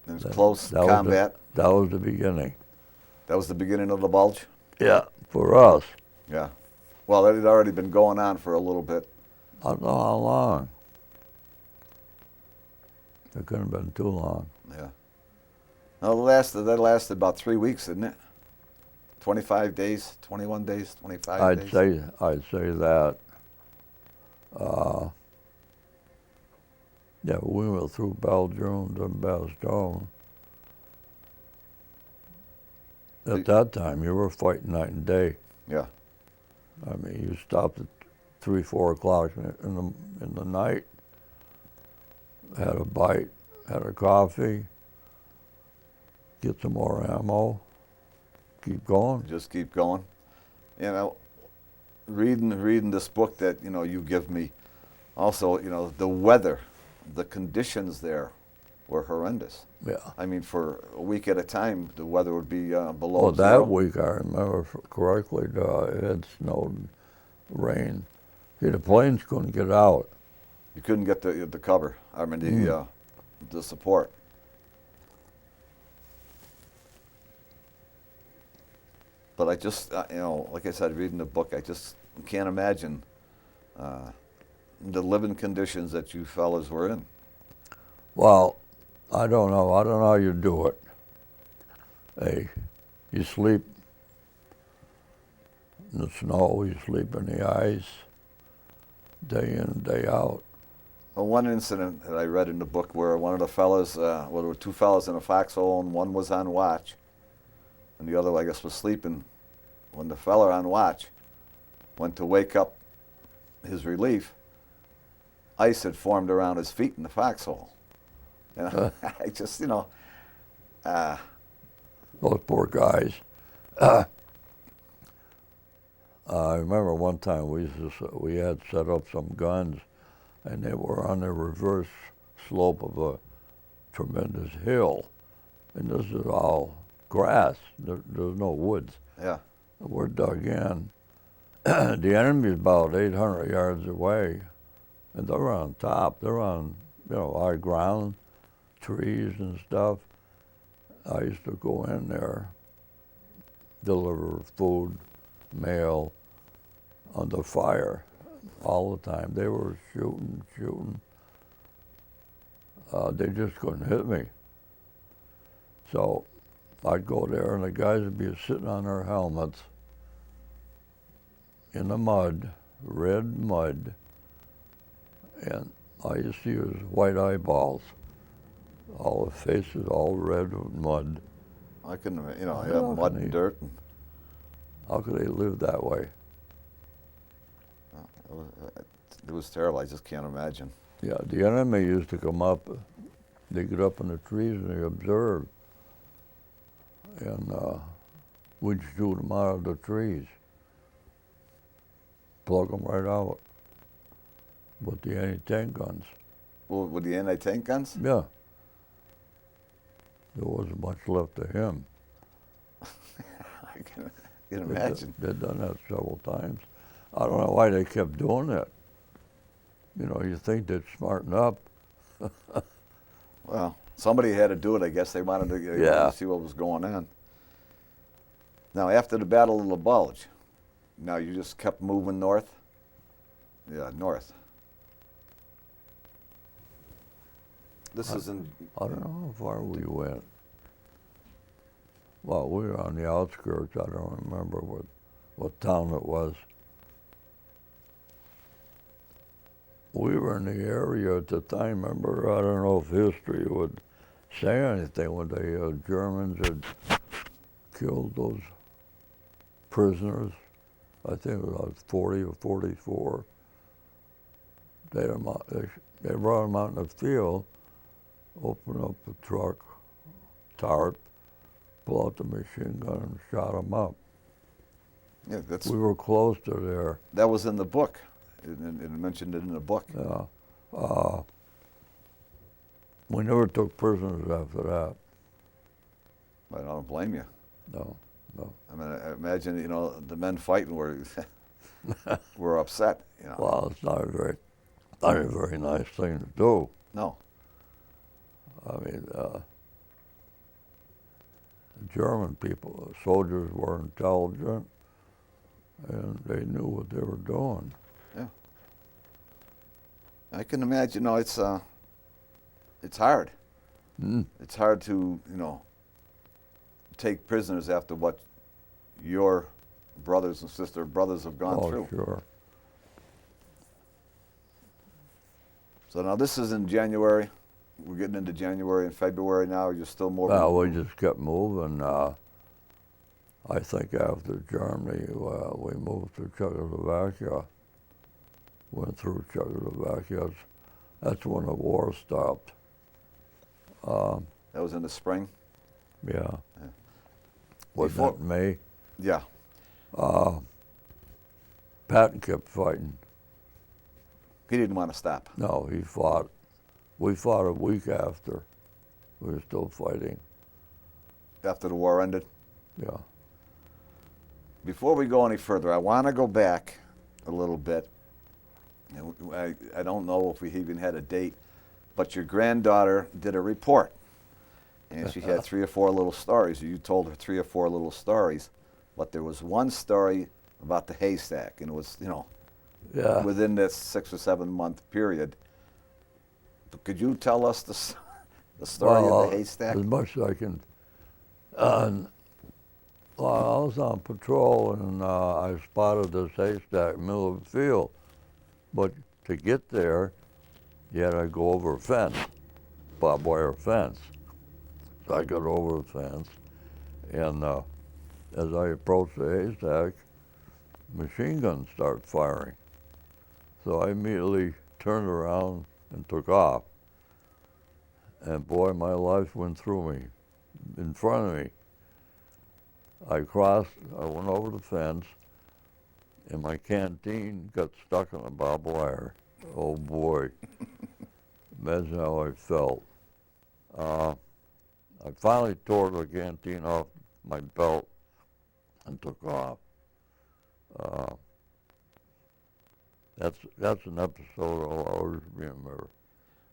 [SPEAKER 1] It was close combat.
[SPEAKER 2] That was the beginning.
[SPEAKER 1] That was the beginning of the Bulge?
[SPEAKER 2] Yeah, for us.
[SPEAKER 1] Yeah. Well, it had already been going on for a little bit.
[SPEAKER 2] I don't know how long. It couldn't have been too long.
[SPEAKER 1] Yeah. Well, that lasted about 3 weeks, didn't it? 25 days, 21 days, 25 days?
[SPEAKER 2] I'd say that. Yeah, we went through Belgium and Bastogne. At that time, you were fighting night and day.
[SPEAKER 1] Yeah.
[SPEAKER 2] I mean, you stopped at 3, 4 o'clock in the night, had a bite, had a coffee, get some more ammo, keep going.
[SPEAKER 1] Just keep going. You know, reading this book that, you know, you give me, also, you know, the weather, the conditions there were horrendous.
[SPEAKER 2] Yeah.
[SPEAKER 1] I mean, for a week at a time, the weather would be below
[SPEAKER 2] Well,
[SPEAKER 1] zero.
[SPEAKER 2] that week, I remember correctly, it had snowed, rain. See, the planes couldn't get out.
[SPEAKER 1] You couldn't get the cover. I mean, the support. But I just, you know, like I said, reading the book, I just can't imagine the living conditions that you fellas were in.
[SPEAKER 2] Well, I don't know. I don't know how you do it. Hey, you sleep in the snow, you sleep in the ice, day in and day out.
[SPEAKER 1] Well, one incident that I read in the book where one of the fellas, well, there were 2 fellas in a foxhole, and one was on watch, and the other, I guess, was sleeping. When the fella on watch went to wake up his relief, ice had formed around his feet in the foxhole. And I just, you know,
[SPEAKER 2] Those poor guys. I remember one time we had set up some guns, and they were on the reverse slope of a tremendous hill, and this is all grass. There's no woods.
[SPEAKER 1] yeah,
[SPEAKER 2] We're dug in. The enemy's about 800 yards away, and they're on top. They're on, you know, high ground, trees and stuff. I used to go in there, deliver food, mail, under fire all the time. They were shooting. They just couldn't hit me. So I'd go there, and the guys would be sitting on their helmets in the mud, red mud, and all you see was white eyeballs. All the faces all red with mud.
[SPEAKER 1] I couldn't, you know,
[SPEAKER 2] How
[SPEAKER 1] mud
[SPEAKER 2] can
[SPEAKER 1] and
[SPEAKER 2] they-
[SPEAKER 1] dirt. And,
[SPEAKER 2] How could they live that way?
[SPEAKER 1] It was terrible. I just can't imagine.
[SPEAKER 2] Yeah, the enemy used to come up. They get up in the trees and they observe, and we'd shoot them out of the trees, plug them right out with the anti-tank guns.
[SPEAKER 1] Well, with the anti-tank guns?
[SPEAKER 2] Yeah. There wasn't much left of him.
[SPEAKER 1] I can imagine.
[SPEAKER 2] They've done that several times. I don't know why they kept doing it. You know, you think they'd smarten up.
[SPEAKER 1] Well, somebody had to do it. I guess they wanted to see what was going on. Now, after the Battle of the Bulge, now you just kept moving north? Yeah, north. This is in...
[SPEAKER 2] I don't know how far we went. Well, we were on the outskirts. I don't remember what town it was. We were in the area at the time. Remember, I don't know if history would say anything when the Germans had killed those prisoners. I think it was 40 or 44. They brought them out in the field, opened up the truck, tarp, pull out the machine gun and shot them up.
[SPEAKER 1] Yeah,
[SPEAKER 2] We were close to there.
[SPEAKER 1] that was in the book. It mentioned it in the book.
[SPEAKER 2] Yeah. We never took prisoners after that.
[SPEAKER 1] I don't blame you.
[SPEAKER 2] No.
[SPEAKER 1] I mean, I imagine, you know, the men fighting were were upset, you know.
[SPEAKER 2] Well, it's not a very nice thing to do.
[SPEAKER 1] No.
[SPEAKER 2] I mean, the German people, the soldiers were intelligent, and they knew what they were doing.
[SPEAKER 1] Yeah. I can imagine, you know, it's hard. It's hard to, you know, take prisoners after what your brothers and brothers have gone through.
[SPEAKER 2] Oh, sure.
[SPEAKER 1] So now this is in January. We're getting into January and February now. You're still moving?
[SPEAKER 2] Well, we just kept moving. I think after Germany, we moved to Czechoslovakia. Went through Czechoslovakia. That's when the war stopped.
[SPEAKER 1] That was in the spring?
[SPEAKER 2] Yeah.
[SPEAKER 1] Yeah.
[SPEAKER 2] Wasn't that May?
[SPEAKER 1] Yeah.
[SPEAKER 2] Patton kept fighting.
[SPEAKER 1] He didn't want to stop.
[SPEAKER 2] No, he fought. We fought a week after. We were still fighting.
[SPEAKER 1] After the war ended?
[SPEAKER 2] Yeah.
[SPEAKER 1] Before we go any further, I want to go back a little bit. I don't know if we even had a date, but your granddaughter did a report, and she had 3 or 4 little stories. You told her 3 or 4 little stories, but there was one story about the haystack, and it was, you know, within this 6 or 7 month period. But could you tell us the story of the haystack?
[SPEAKER 2] As much as I can. Well, I was on patrol and I spotted this haystack in the middle of the field. But to get there, you had to go over a fence, barbed wire fence. So I got over the fence, and as I approached the haystack, machine guns started firing. So I immediately turned around and took off. And boy, my life went through me, in front of me. I went over the fence, and my canteen got stuck in the barbed wire. Oh boy, imagine how I felt. I finally tore the canteen off my belt and took off. That's an episode I'll always remember.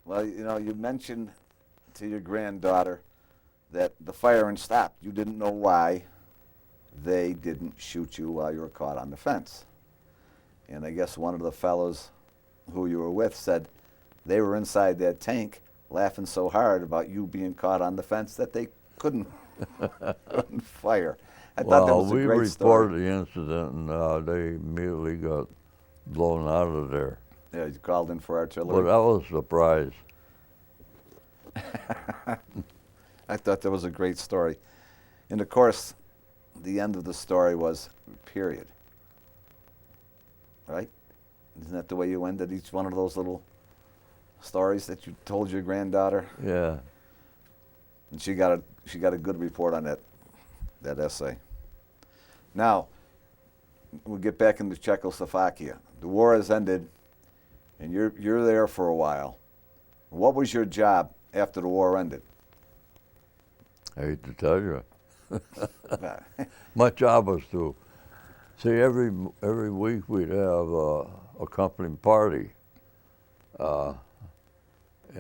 [SPEAKER 1] Well, you know, you mentioned to your granddaughter that the firing stopped. You didn't know why they didn't shoot you while you were caught on the fence. And I guess one of the fellows who you were with said they were inside that tank laughing so hard about you being caught on the fence that they couldn't fire. I thought that was a great story.
[SPEAKER 2] We reported the incident, and they immediately got blown out of there.
[SPEAKER 1] Yeah, you called in for artillery.
[SPEAKER 2] But that was a surprise.
[SPEAKER 1] I thought that was a great story. And of course, the end of the story was period. Right? Isn't that the way you ended each one of those little stories that you told your granddaughter?
[SPEAKER 2] Yeah.
[SPEAKER 1] And she got a good report on that essay. Now, we'll get back into Czechoslovakia. The war has ended, and you're there for a while. What was your job after the war ended?
[SPEAKER 2] I hate to tell you. My job was to see every week we'd have a company party, and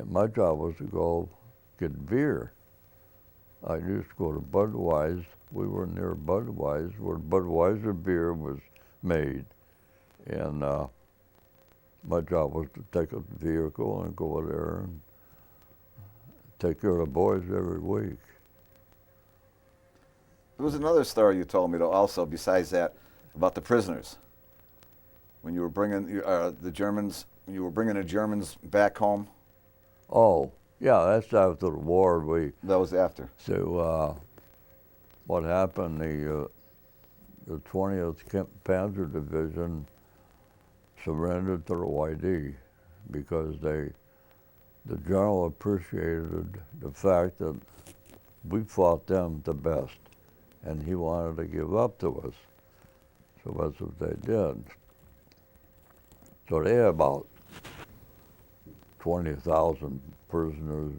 [SPEAKER 2] my job was to go get beer. I used to go to Budweiser. We were near Budweiser, where Budweiser beer was made, and my job was to take a vehicle and go there and take care of the boys every week.
[SPEAKER 1] There was another story you told me, though, also, besides that, about the prisoners. When you were bringing the Germans back home.
[SPEAKER 2] Oh, yeah, that's after the war.
[SPEAKER 1] That was after.
[SPEAKER 2] So what happened, the 20th Panzer Division surrendered to the YD because the general appreciated the fact that we fought them the best, and he wanted to give up to us. So that's what they did. So they had about 20,000 prisoners.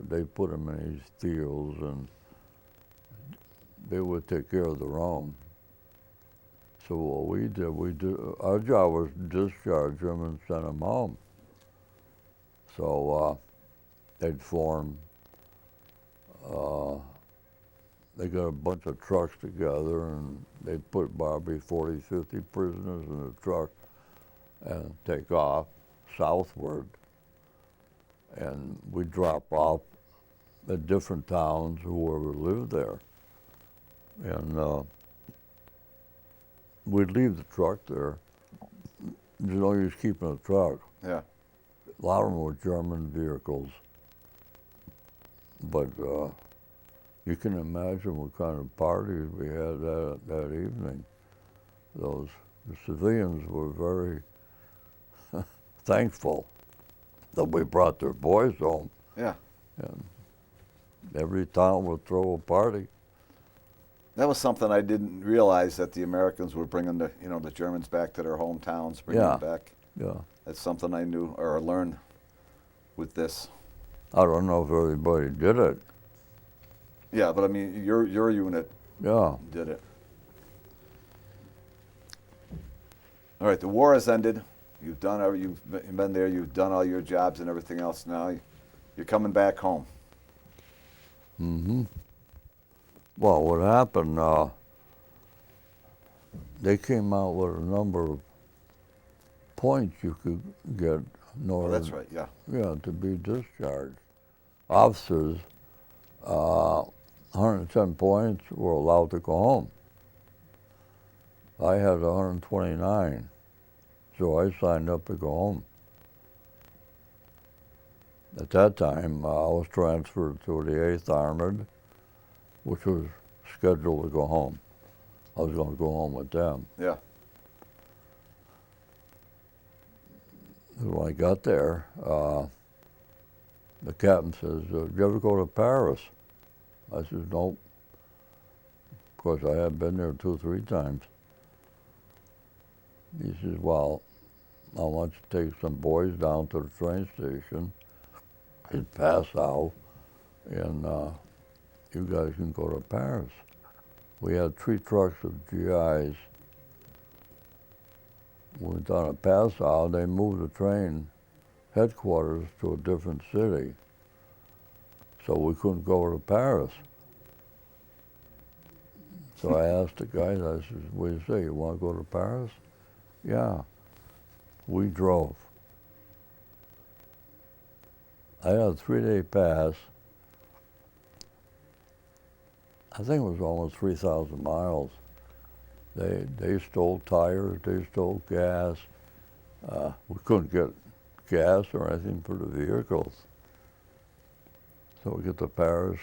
[SPEAKER 2] They put them in these fields, and they would take care of their own. So what we did, our job was to discharge them and send them home. So they'd form, they got a bunch of trucks together, and they'd put probably 40, 50 prisoners in a truck and take off southward. And we'd drop off at different towns, whoever lived there. And we'd leave the truck there. There's no use keeping a truck.
[SPEAKER 1] Yeah.
[SPEAKER 2] A lot of them were German vehicles. But you can imagine what kind of parties we had that evening. The civilians were very thankful that we brought their boys home.
[SPEAKER 1] Yeah.
[SPEAKER 2] And every town would throw a party.
[SPEAKER 1] That was something I didn't realize, that the Americans were bringing the Germans back to their hometowns, bringing them back.
[SPEAKER 2] Yeah.
[SPEAKER 1] That's something I knew or learned with this.
[SPEAKER 2] I don't know if everybody did it.
[SPEAKER 1] Yeah, but I mean, your unit did it. All right, the war has ended. You've been there. You've done all your jobs and everything else. Now you're coming back home.
[SPEAKER 2] Mm-hmm. Well, what happened, they came out with a number of points you could get in order,
[SPEAKER 1] Oh, that's right, yeah.
[SPEAKER 2] Yeah, to be discharged. Officers, 110 points were allowed to go home. I had 129, so I signed up to go home. At that time, I was transferred to the 8th Armored, which was scheduled to go home. I was going to go home with them.
[SPEAKER 1] Yeah.
[SPEAKER 2] When I got there, the captain says, "Did you ever go to Paris?" I said, "Nope." Of course, I had been there 2 or 3 times. He says, "Well, I want you to take some boys down to the train station in Passau, and you guys can go to Paris." We had 3 trucks of GIs. We went down to Passau. They moved the train headquarters to a different city, so we couldn't go to Paris. So I asked the guys, I said, "What do you say, you want to go to Paris?" "Yeah." We drove. I had a 3-day pass. I think it was almost 3,000 miles. They stole tires, they stole gas. We couldn't get gas or anything for the vehicles. So we get to Paris.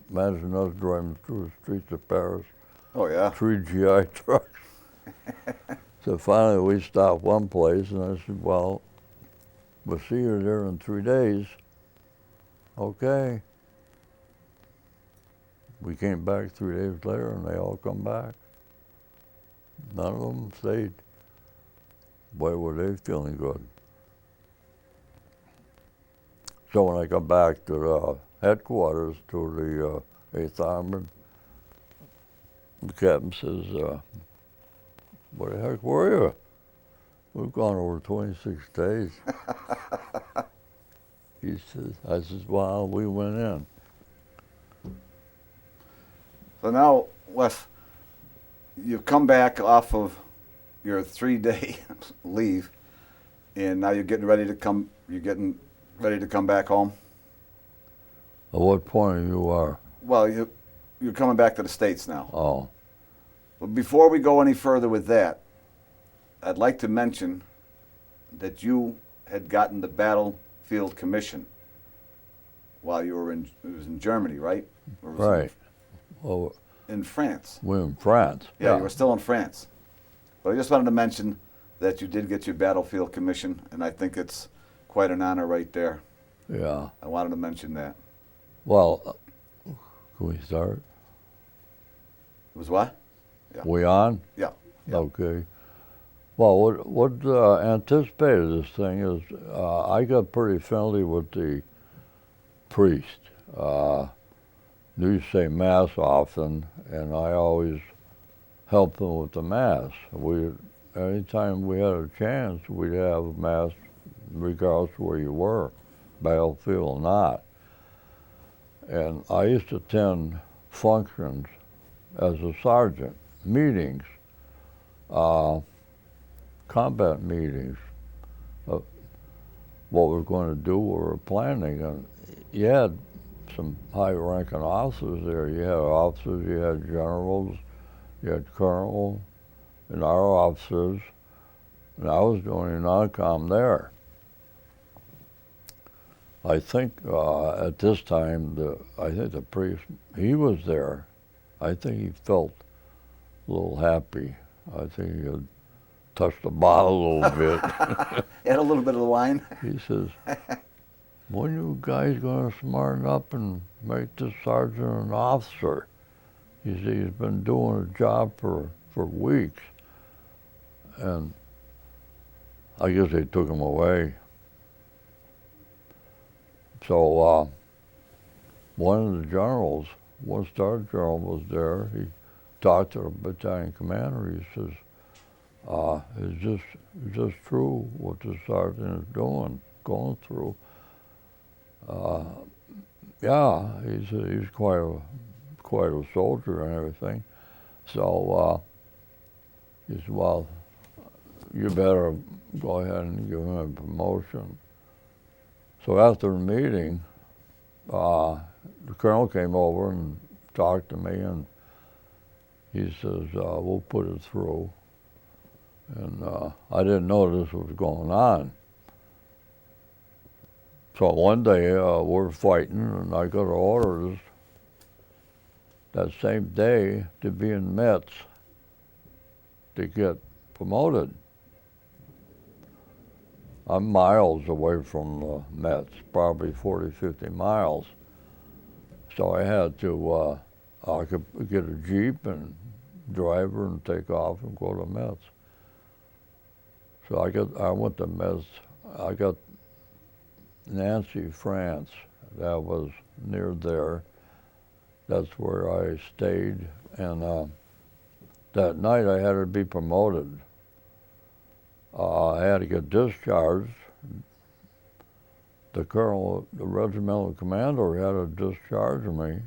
[SPEAKER 2] Imagine us driving through the streets of Paris.
[SPEAKER 1] Oh, yeah.
[SPEAKER 2] 3 GI trucks. So finally we stopped one place, and I said, well, we'll see you there in 3 days. Okay. We came back 3 days later, and they all come back. None of them stayed. Boy, were they feeling good. So when I got back to the headquarters, to the 8th Armored, the captain says, where the heck were you? We've gone over 26 days. He says, I says, well, we went in.
[SPEAKER 1] So now, Wes, you've come back off of your 3-day leave, and now you're getting ready to come. You're getting ready to come back home.
[SPEAKER 2] At what point you are?
[SPEAKER 1] Well, you're coming back to the States now.
[SPEAKER 2] Oh,
[SPEAKER 1] But before we go any further with that, I'd like to mention that you had gotten the Battlefield Commission while you were it was in Germany, right? Or was it
[SPEAKER 2] right. Well,
[SPEAKER 1] in France.
[SPEAKER 2] we're in France.
[SPEAKER 1] Yeah, you were still in France. But I just wanted to mention that you did get your Battlefield Commission, and I think it's quite an honor right there.
[SPEAKER 2] Yeah.
[SPEAKER 1] I wanted to mention that.
[SPEAKER 2] Well, can we start?
[SPEAKER 1] It was what? Yeah.
[SPEAKER 2] We on?
[SPEAKER 1] Yeah. Yeah.
[SPEAKER 2] Okay. Well, what anticipated this thing is I got pretty friendly with the priest. They used to say Mass often, and I always helped them with the Mass. Anytime we had a chance, we'd have Mass regardless of where you were, battlefield or not. And I used to attend functions as a sergeant, meetings, combat meetings, what we're going to do, what we're planning. And you had some high-ranking officers there. You had officers, you had generals, you had colonel, and our officers, and I was doing non-com there. I think at this time, I think the priest, he was there. I think he felt a little happy. I think he had touched the bottle a little bit.
[SPEAKER 1] Had a little bit of the wine.
[SPEAKER 2] He says, when you guys going to smarten up and make this sergeant an officer? He said, he's been doing a job for weeks. And I guess they took him away. So one of the generals, one star general was there. He talked to the battalion commander. He says, is this true what the sergeant is going through? Yeah, he said he's quite a soldier and everything. So he said, well, you better go ahead and give him a promotion. So after the meeting, the colonel came over and talked to me, and he says, we'll put it through. And I didn't know this was going on. So one day we're fighting, and I got orders that same day to be in Metz to get promoted. I'm miles away from Metz, probably 40, 50 miles. So I had to I could get a Jeep and drive her and take off and go to Metz. So I went to Metz. I got Nancy, France. That was near there. That's where I stayed. And that night I had to be promoted. I had to get discharged. The colonel, the regimental commander had to discharge me.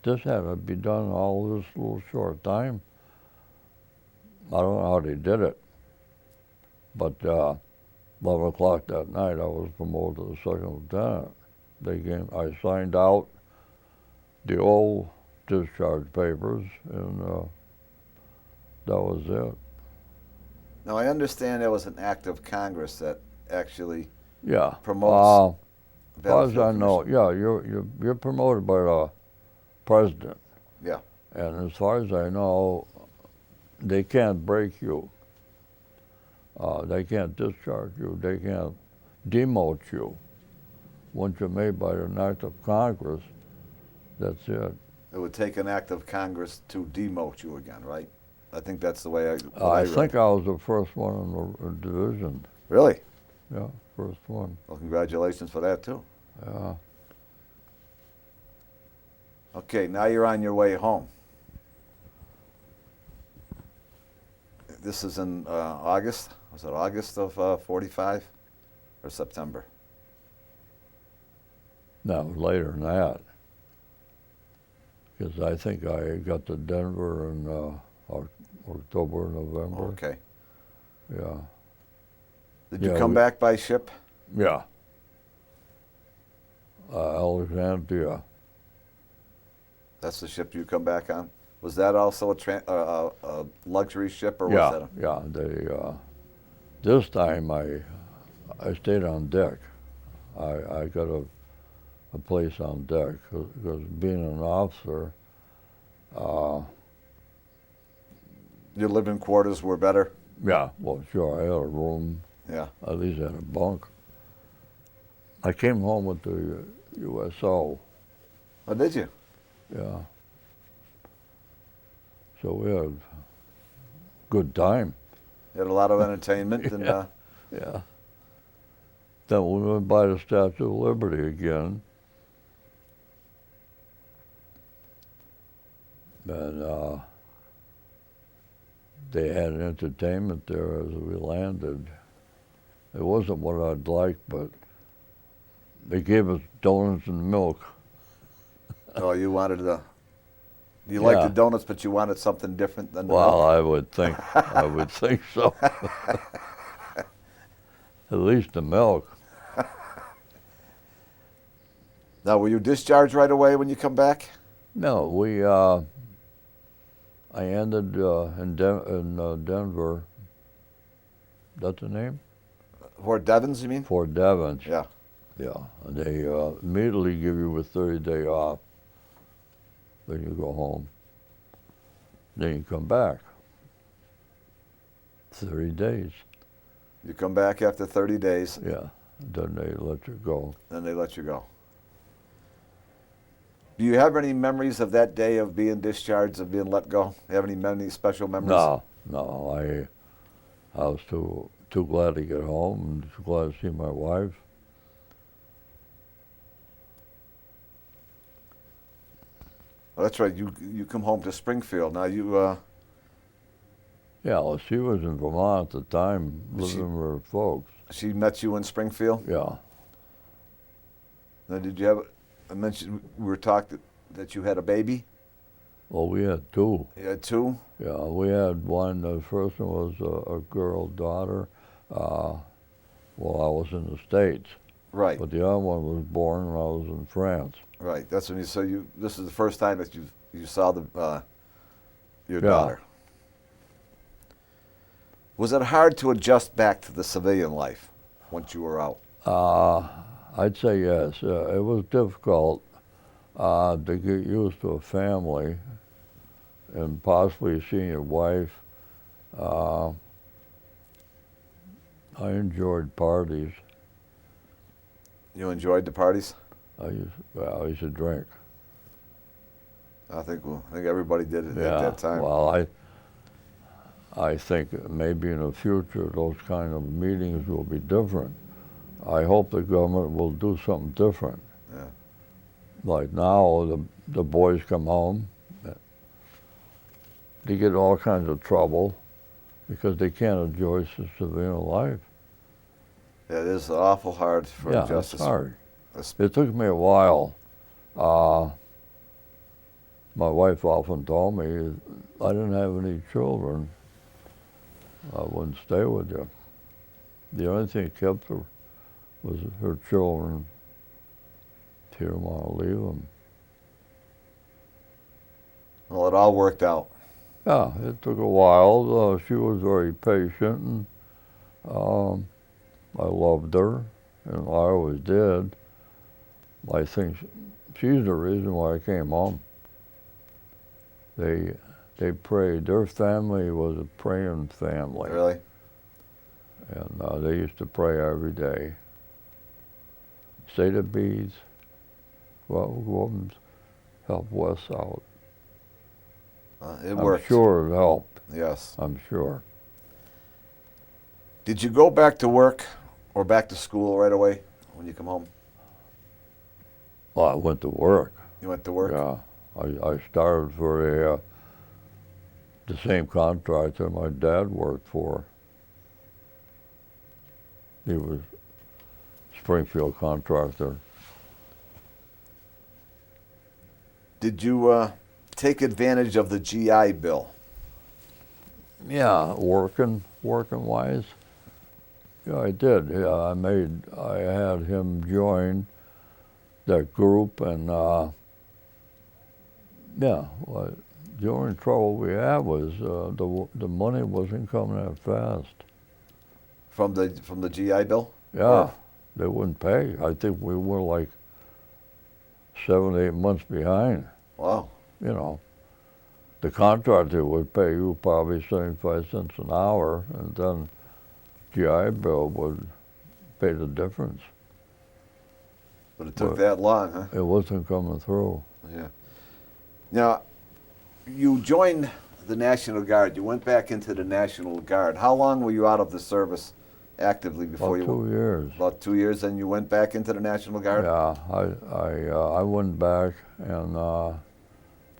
[SPEAKER 2] This had to be done all this little short time. I don't know how they did it. But 11 o'clock that night, I was promoted to the second lieutenant. I signed out the old discharge papers, and that was it.
[SPEAKER 1] Now, I understand there was an act of Congress that actually
[SPEAKER 2] Yeah.
[SPEAKER 1] promotes.
[SPEAKER 2] As far as I know, yeah, you're promoted by the president.
[SPEAKER 1] Yeah.
[SPEAKER 2] And as far as I know, they can't break you. They can't discharge you. They can't demote you. Once you're made by an act of Congress, that's it.
[SPEAKER 1] It would take an act of Congress to demote you again, right? I think that's the way
[SPEAKER 2] I
[SPEAKER 1] read
[SPEAKER 2] think
[SPEAKER 1] it.
[SPEAKER 2] I was the first one in the division.
[SPEAKER 1] Really?
[SPEAKER 2] Yeah, first one.
[SPEAKER 1] Well, congratulations for that, too.
[SPEAKER 2] Yeah.
[SPEAKER 1] Okay, now you're on your way home. This is in August. Was it August of 45 or September?
[SPEAKER 2] No, later than that. Because I think I got to Denver in October, November.
[SPEAKER 1] Okay.
[SPEAKER 2] Yeah.
[SPEAKER 1] Did you
[SPEAKER 2] Yeah,
[SPEAKER 1] come back by ship?
[SPEAKER 2] Yeah. Alexandria.
[SPEAKER 1] That's the ship you come back on? Was that also a luxury ship, or was
[SPEAKER 2] Yeah,
[SPEAKER 1] that a...
[SPEAKER 2] yeah. This time I stayed on deck. I got a place on deck because being an officer,
[SPEAKER 1] Your living quarters were better?
[SPEAKER 2] yeah, well, sure, I had a room.
[SPEAKER 1] Yeah.
[SPEAKER 2] At least I had a bunk. I came home with the USO.
[SPEAKER 1] Oh, did you?
[SPEAKER 2] Yeah. So we had a good time.
[SPEAKER 1] You had a lot of entertainment and
[SPEAKER 2] Yeah. Then we went by the Statue of Liberty again. And they had entertainment there as we landed. It wasn't what I'd like, but they gave us donuts and milk.
[SPEAKER 1] oh, you wanted you liked
[SPEAKER 2] Yeah.
[SPEAKER 1] the donuts, but you wanted something different than the
[SPEAKER 2] Well,
[SPEAKER 1] milk?
[SPEAKER 2] I would think so. At least the milk.
[SPEAKER 1] Now, were you discharged right away when you come back?
[SPEAKER 2] No, I ended in Denver. That's the name?
[SPEAKER 1] Fort Devens, you mean?
[SPEAKER 2] Fort Devens.
[SPEAKER 1] Yeah.
[SPEAKER 2] Yeah, and they immediately give you a 30-day off. Then you go home. Then you come back. 30 days.
[SPEAKER 1] You come back after 30 days,
[SPEAKER 2] Yeah, then they let you go.
[SPEAKER 1] then they let you go. Do you have any memories of that day of being discharged, of being let go? You have any special memories?
[SPEAKER 2] No, I was too glad to get home and too glad to see my wife.
[SPEAKER 1] Oh, that's right. You come home to Springfield. Now you
[SPEAKER 2] Yeah, well, she was in Vermont at the time,
[SPEAKER 1] She-
[SPEAKER 2] living with her folks.
[SPEAKER 1] she met you in Springfield.
[SPEAKER 2] Yeah.
[SPEAKER 1] Now, did you have? I mentioned we were talking that you had a baby.
[SPEAKER 2] Well, we had two.
[SPEAKER 1] You had two.
[SPEAKER 2] Yeah, we had one. The first one was a girl daughter. While I was in the States,
[SPEAKER 1] Right.
[SPEAKER 2] but the other one was born when I was in France.
[SPEAKER 1] Right. That's when you. So you. This is the first time that you saw your
[SPEAKER 2] Yeah.
[SPEAKER 1] daughter. Was it hard to adjust back to the civilian life once you were out?
[SPEAKER 2] I'd say yes. It was difficult to get used to a family and possibly seeing your wife. I enjoyed parties.
[SPEAKER 1] You enjoyed the parties?
[SPEAKER 2] I used to drink.
[SPEAKER 1] I think everybody did it
[SPEAKER 2] Yeah.
[SPEAKER 1] at that time.
[SPEAKER 2] Well, I think maybe in the future those kind of meetings will be different. I hope the government will do something different.
[SPEAKER 1] Yeah.
[SPEAKER 2] Like now, the boys come home. They get all kinds of trouble because they can't enjoy civilian life.
[SPEAKER 1] Yeah, it is awful hard for
[SPEAKER 2] Yeah,
[SPEAKER 1] justice.
[SPEAKER 2] it's hard.
[SPEAKER 1] Es-
[SPEAKER 2] It took me a while. My wife often told me, I didn't have any children, I wouldn't stay with you. The only thing that kept her was her children. She didn't want to leave them.
[SPEAKER 1] Well, it all worked out.
[SPEAKER 2] Yeah, it took a while. She was very patient, and I loved her, and I always did. I think she's the reason why I came home. They prayed. Their family was a praying family.
[SPEAKER 1] Really?
[SPEAKER 2] And they used to pray every day. Say the beads. Well, go and help Wes out.
[SPEAKER 1] It worked.
[SPEAKER 2] I'm sure it helped.
[SPEAKER 1] Yes.
[SPEAKER 2] I'm sure.
[SPEAKER 1] Did you go back to work or back to school right away when you come home?
[SPEAKER 2] Well, I went to work.
[SPEAKER 1] You went to work?
[SPEAKER 2] Yeah. I started for the same contractor my dad worked for. He was Springfield contractor.
[SPEAKER 1] Did you take advantage of the GI Bill?
[SPEAKER 2] Yeah, working wise. Yeah, I did. Yeah, I had him join that group, and yeah, well, the only trouble we had was the money wasn't coming that fast.
[SPEAKER 1] From the GI Bill?
[SPEAKER 2] Yeah,
[SPEAKER 1] Or-
[SPEAKER 2] they wouldn't pay. I think we were like 7, 8 months behind.
[SPEAKER 1] Wow.
[SPEAKER 2] You know, the contractor would pay you probably 75 cents an hour, and then GI Bill would pay the difference.
[SPEAKER 1] But it took
[SPEAKER 2] But-
[SPEAKER 1] that long, huh?
[SPEAKER 2] It wasn't coming through.
[SPEAKER 1] Yeah. Now, you joined the National Guard. You went back into the National Guard. How long were you out of the service actively before
[SPEAKER 2] About
[SPEAKER 1] you?
[SPEAKER 2] 2 years.
[SPEAKER 1] About 2 years, and you went back into the National Guard?
[SPEAKER 2] Yeah, I went back and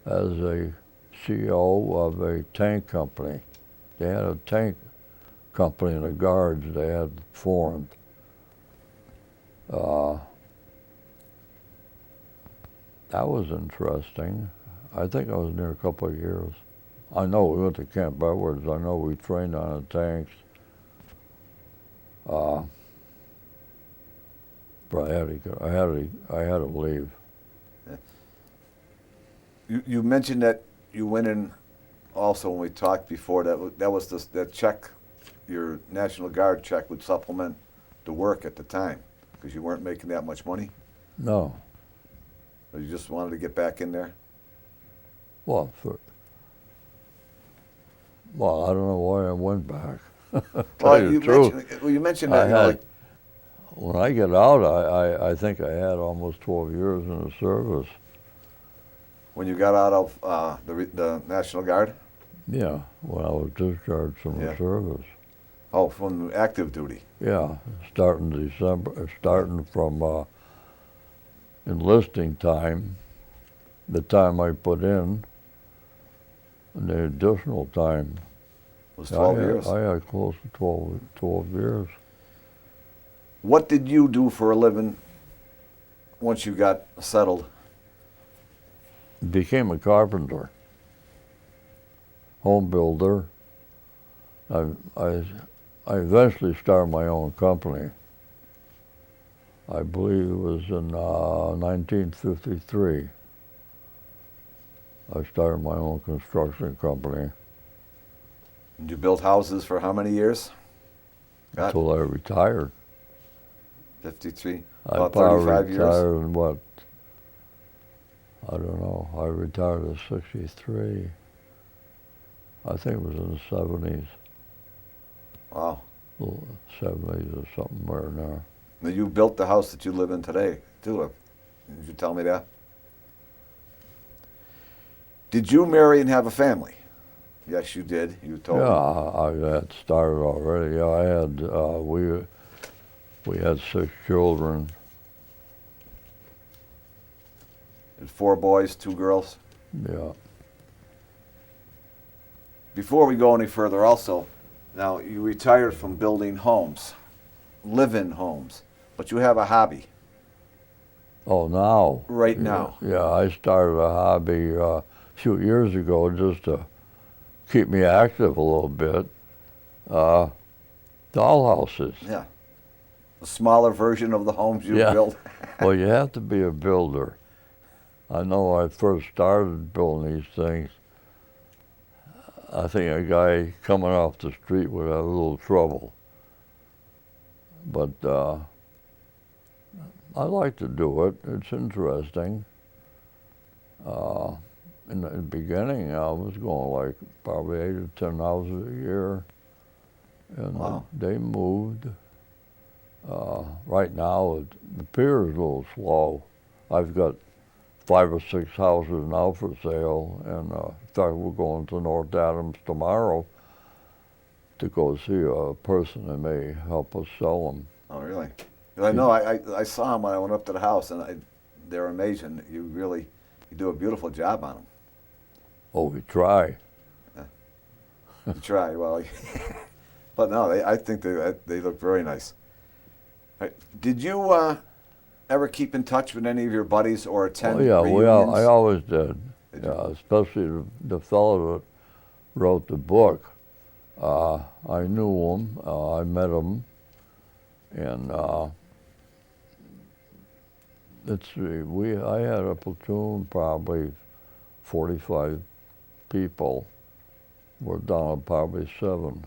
[SPEAKER 2] as a CO of a tank company. They had a tank company in the Guards they had formed. That was interesting. I think I was there a couple of years. I know we went to Camp Edwards. I know we trained on the tanks. But I had to leave.
[SPEAKER 1] You mentioned that you went in also when we talked before, that was that check, your National Guard check would supplement the work at the time because you weren't making that much money?
[SPEAKER 2] No.
[SPEAKER 1] Or you just wanted to get back in there?
[SPEAKER 2] Well, I don't know why I went back. Tell you the truth.
[SPEAKER 1] You mentioned
[SPEAKER 2] I
[SPEAKER 1] that. You know,
[SPEAKER 2] had,
[SPEAKER 1] like,
[SPEAKER 2] when I get out, I think I had almost 12 years in the service.
[SPEAKER 1] when you got out of the National Guard?
[SPEAKER 2] Yeah, when I was discharged from the
[SPEAKER 1] Yeah.
[SPEAKER 2] service.
[SPEAKER 1] Oh, from active duty.
[SPEAKER 2] Yeah, starting from enlisting time, the time I put in, and the additional time.
[SPEAKER 1] It was 12 years.
[SPEAKER 2] I had close to 12 years.
[SPEAKER 1] What did you do for a living once you got settled?
[SPEAKER 2] Became a carpenter, home builder. I eventually started my own company. I believe it was in 1953. I started my own construction company
[SPEAKER 1] And you built houses for how many years? God,
[SPEAKER 2] until I retired.
[SPEAKER 1] 53?
[SPEAKER 2] I
[SPEAKER 1] About
[SPEAKER 2] probably
[SPEAKER 1] 35 years?
[SPEAKER 2] retired in what? I don't know. I retired at 63. I think it was in the 70s.
[SPEAKER 1] Wow.
[SPEAKER 2] 70s or something where now.
[SPEAKER 1] Now you built the house that you live in today, too. Did you tell me that? Did you marry and have a family? Yes, you did. You told me.
[SPEAKER 2] Yeah, I had started already. Yeah, I had we had 6 children.
[SPEAKER 1] And 4 boys, 2 girls.
[SPEAKER 2] Yeah.
[SPEAKER 1] Before we go any further, also, now you retired from building homes, live-in homes, but you have a hobby
[SPEAKER 2] Oh, now.
[SPEAKER 1] right
[SPEAKER 2] Yeah,
[SPEAKER 1] now.
[SPEAKER 2] Yeah, I started a hobby a few years ago just to keep me active a little bit. Dollhouses.
[SPEAKER 1] Yeah. A smaller version of the homes you
[SPEAKER 2] Yeah.
[SPEAKER 1] built.
[SPEAKER 2] Well, you have to be a builder. I know when I first started building these things, I think a guy coming off the street would have a little trouble. But I like to do it. It's interesting. In the beginning, I was going like probably 8 or 10 houses a year. and
[SPEAKER 1] Wow.
[SPEAKER 2] they moved. Right now, the pier is a little slow. I've got 5 or 6 houses now for sale, and in fact, we're going to North Adams tomorrow to go see a person that may help us sell them.
[SPEAKER 1] Oh, really? 'Cause I know I saw them when I went up to the house, and they're amazing. You do a beautiful job on them.
[SPEAKER 2] Oh, we try.
[SPEAKER 1] You try, well, but no, I think they look very nice. Right. Did you ever keep in touch with any of your buddies or attend
[SPEAKER 2] Oh, yeah,
[SPEAKER 1] reunions?
[SPEAKER 2] I always did.
[SPEAKER 1] Did
[SPEAKER 2] Yeah,
[SPEAKER 1] you?
[SPEAKER 2] especially the fellow that wrote the book. I knew him. I met him, and let's see. I had a platoon, probably 45 people. We're down to probably seven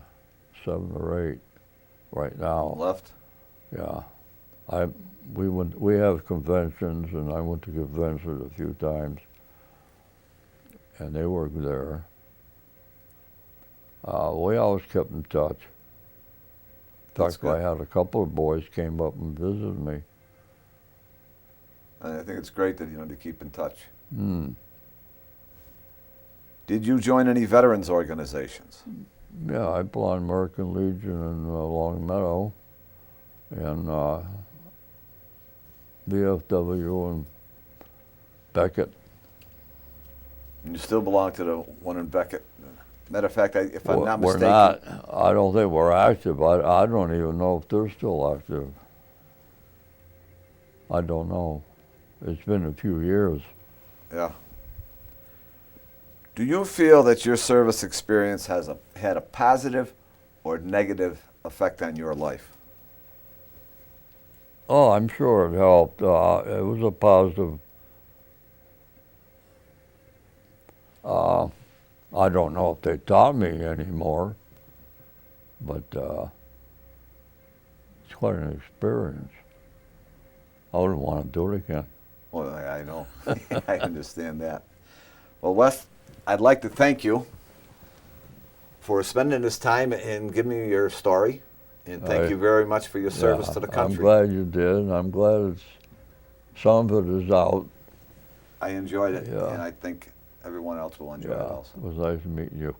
[SPEAKER 2] or eight right now.
[SPEAKER 1] Left?
[SPEAKER 2] Yeah, we have conventions, and I went to conventions a few times, and they were there. We always kept in touch. In
[SPEAKER 1] That's
[SPEAKER 2] fact,
[SPEAKER 1] good.
[SPEAKER 2] I had a couple of boys came up and visited me.
[SPEAKER 1] And I think it's great that to keep in touch.
[SPEAKER 2] Hmm.
[SPEAKER 1] Did you join any veterans organizations?
[SPEAKER 2] Yeah, I belonged to American Legion in Long Meadow, and VFW in Beckett.
[SPEAKER 1] And you still belong to the one in Beckett. Matter of fact, if I'm not
[SPEAKER 2] We're
[SPEAKER 1] mistaken,
[SPEAKER 2] not. I don't think we're active. I don't even know if they're still active. I don't know. It's been a few years.
[SPEAKER 1] Yeah. Do you feel that your service experience has had a positive or negative effect on your life?
[SPEAKER 2] Oh, I'm sure it helped. It was a positive. I don't know if they taught me anymore, but it's quite an experience. I wouldn't want to do it again.
[SPEAKER 1] Well, I know. I understand that. Well, Wes, I'd like to thank you for spending this time and giving me your story. And thank you very much for your service to the country.
[SPEAKER 2] I'm glad you did. I'm glad some of it is out.
[SPEAKER 1] I enjoyed it,
[SPEAKER 2] Yeah.
[SPEAKER 1] and I think everyone else will enjoy it
[SPEAKER 2] Yeah,
[SPEAKER 1] also.
[SPEAKER 2] it was nice meeting you.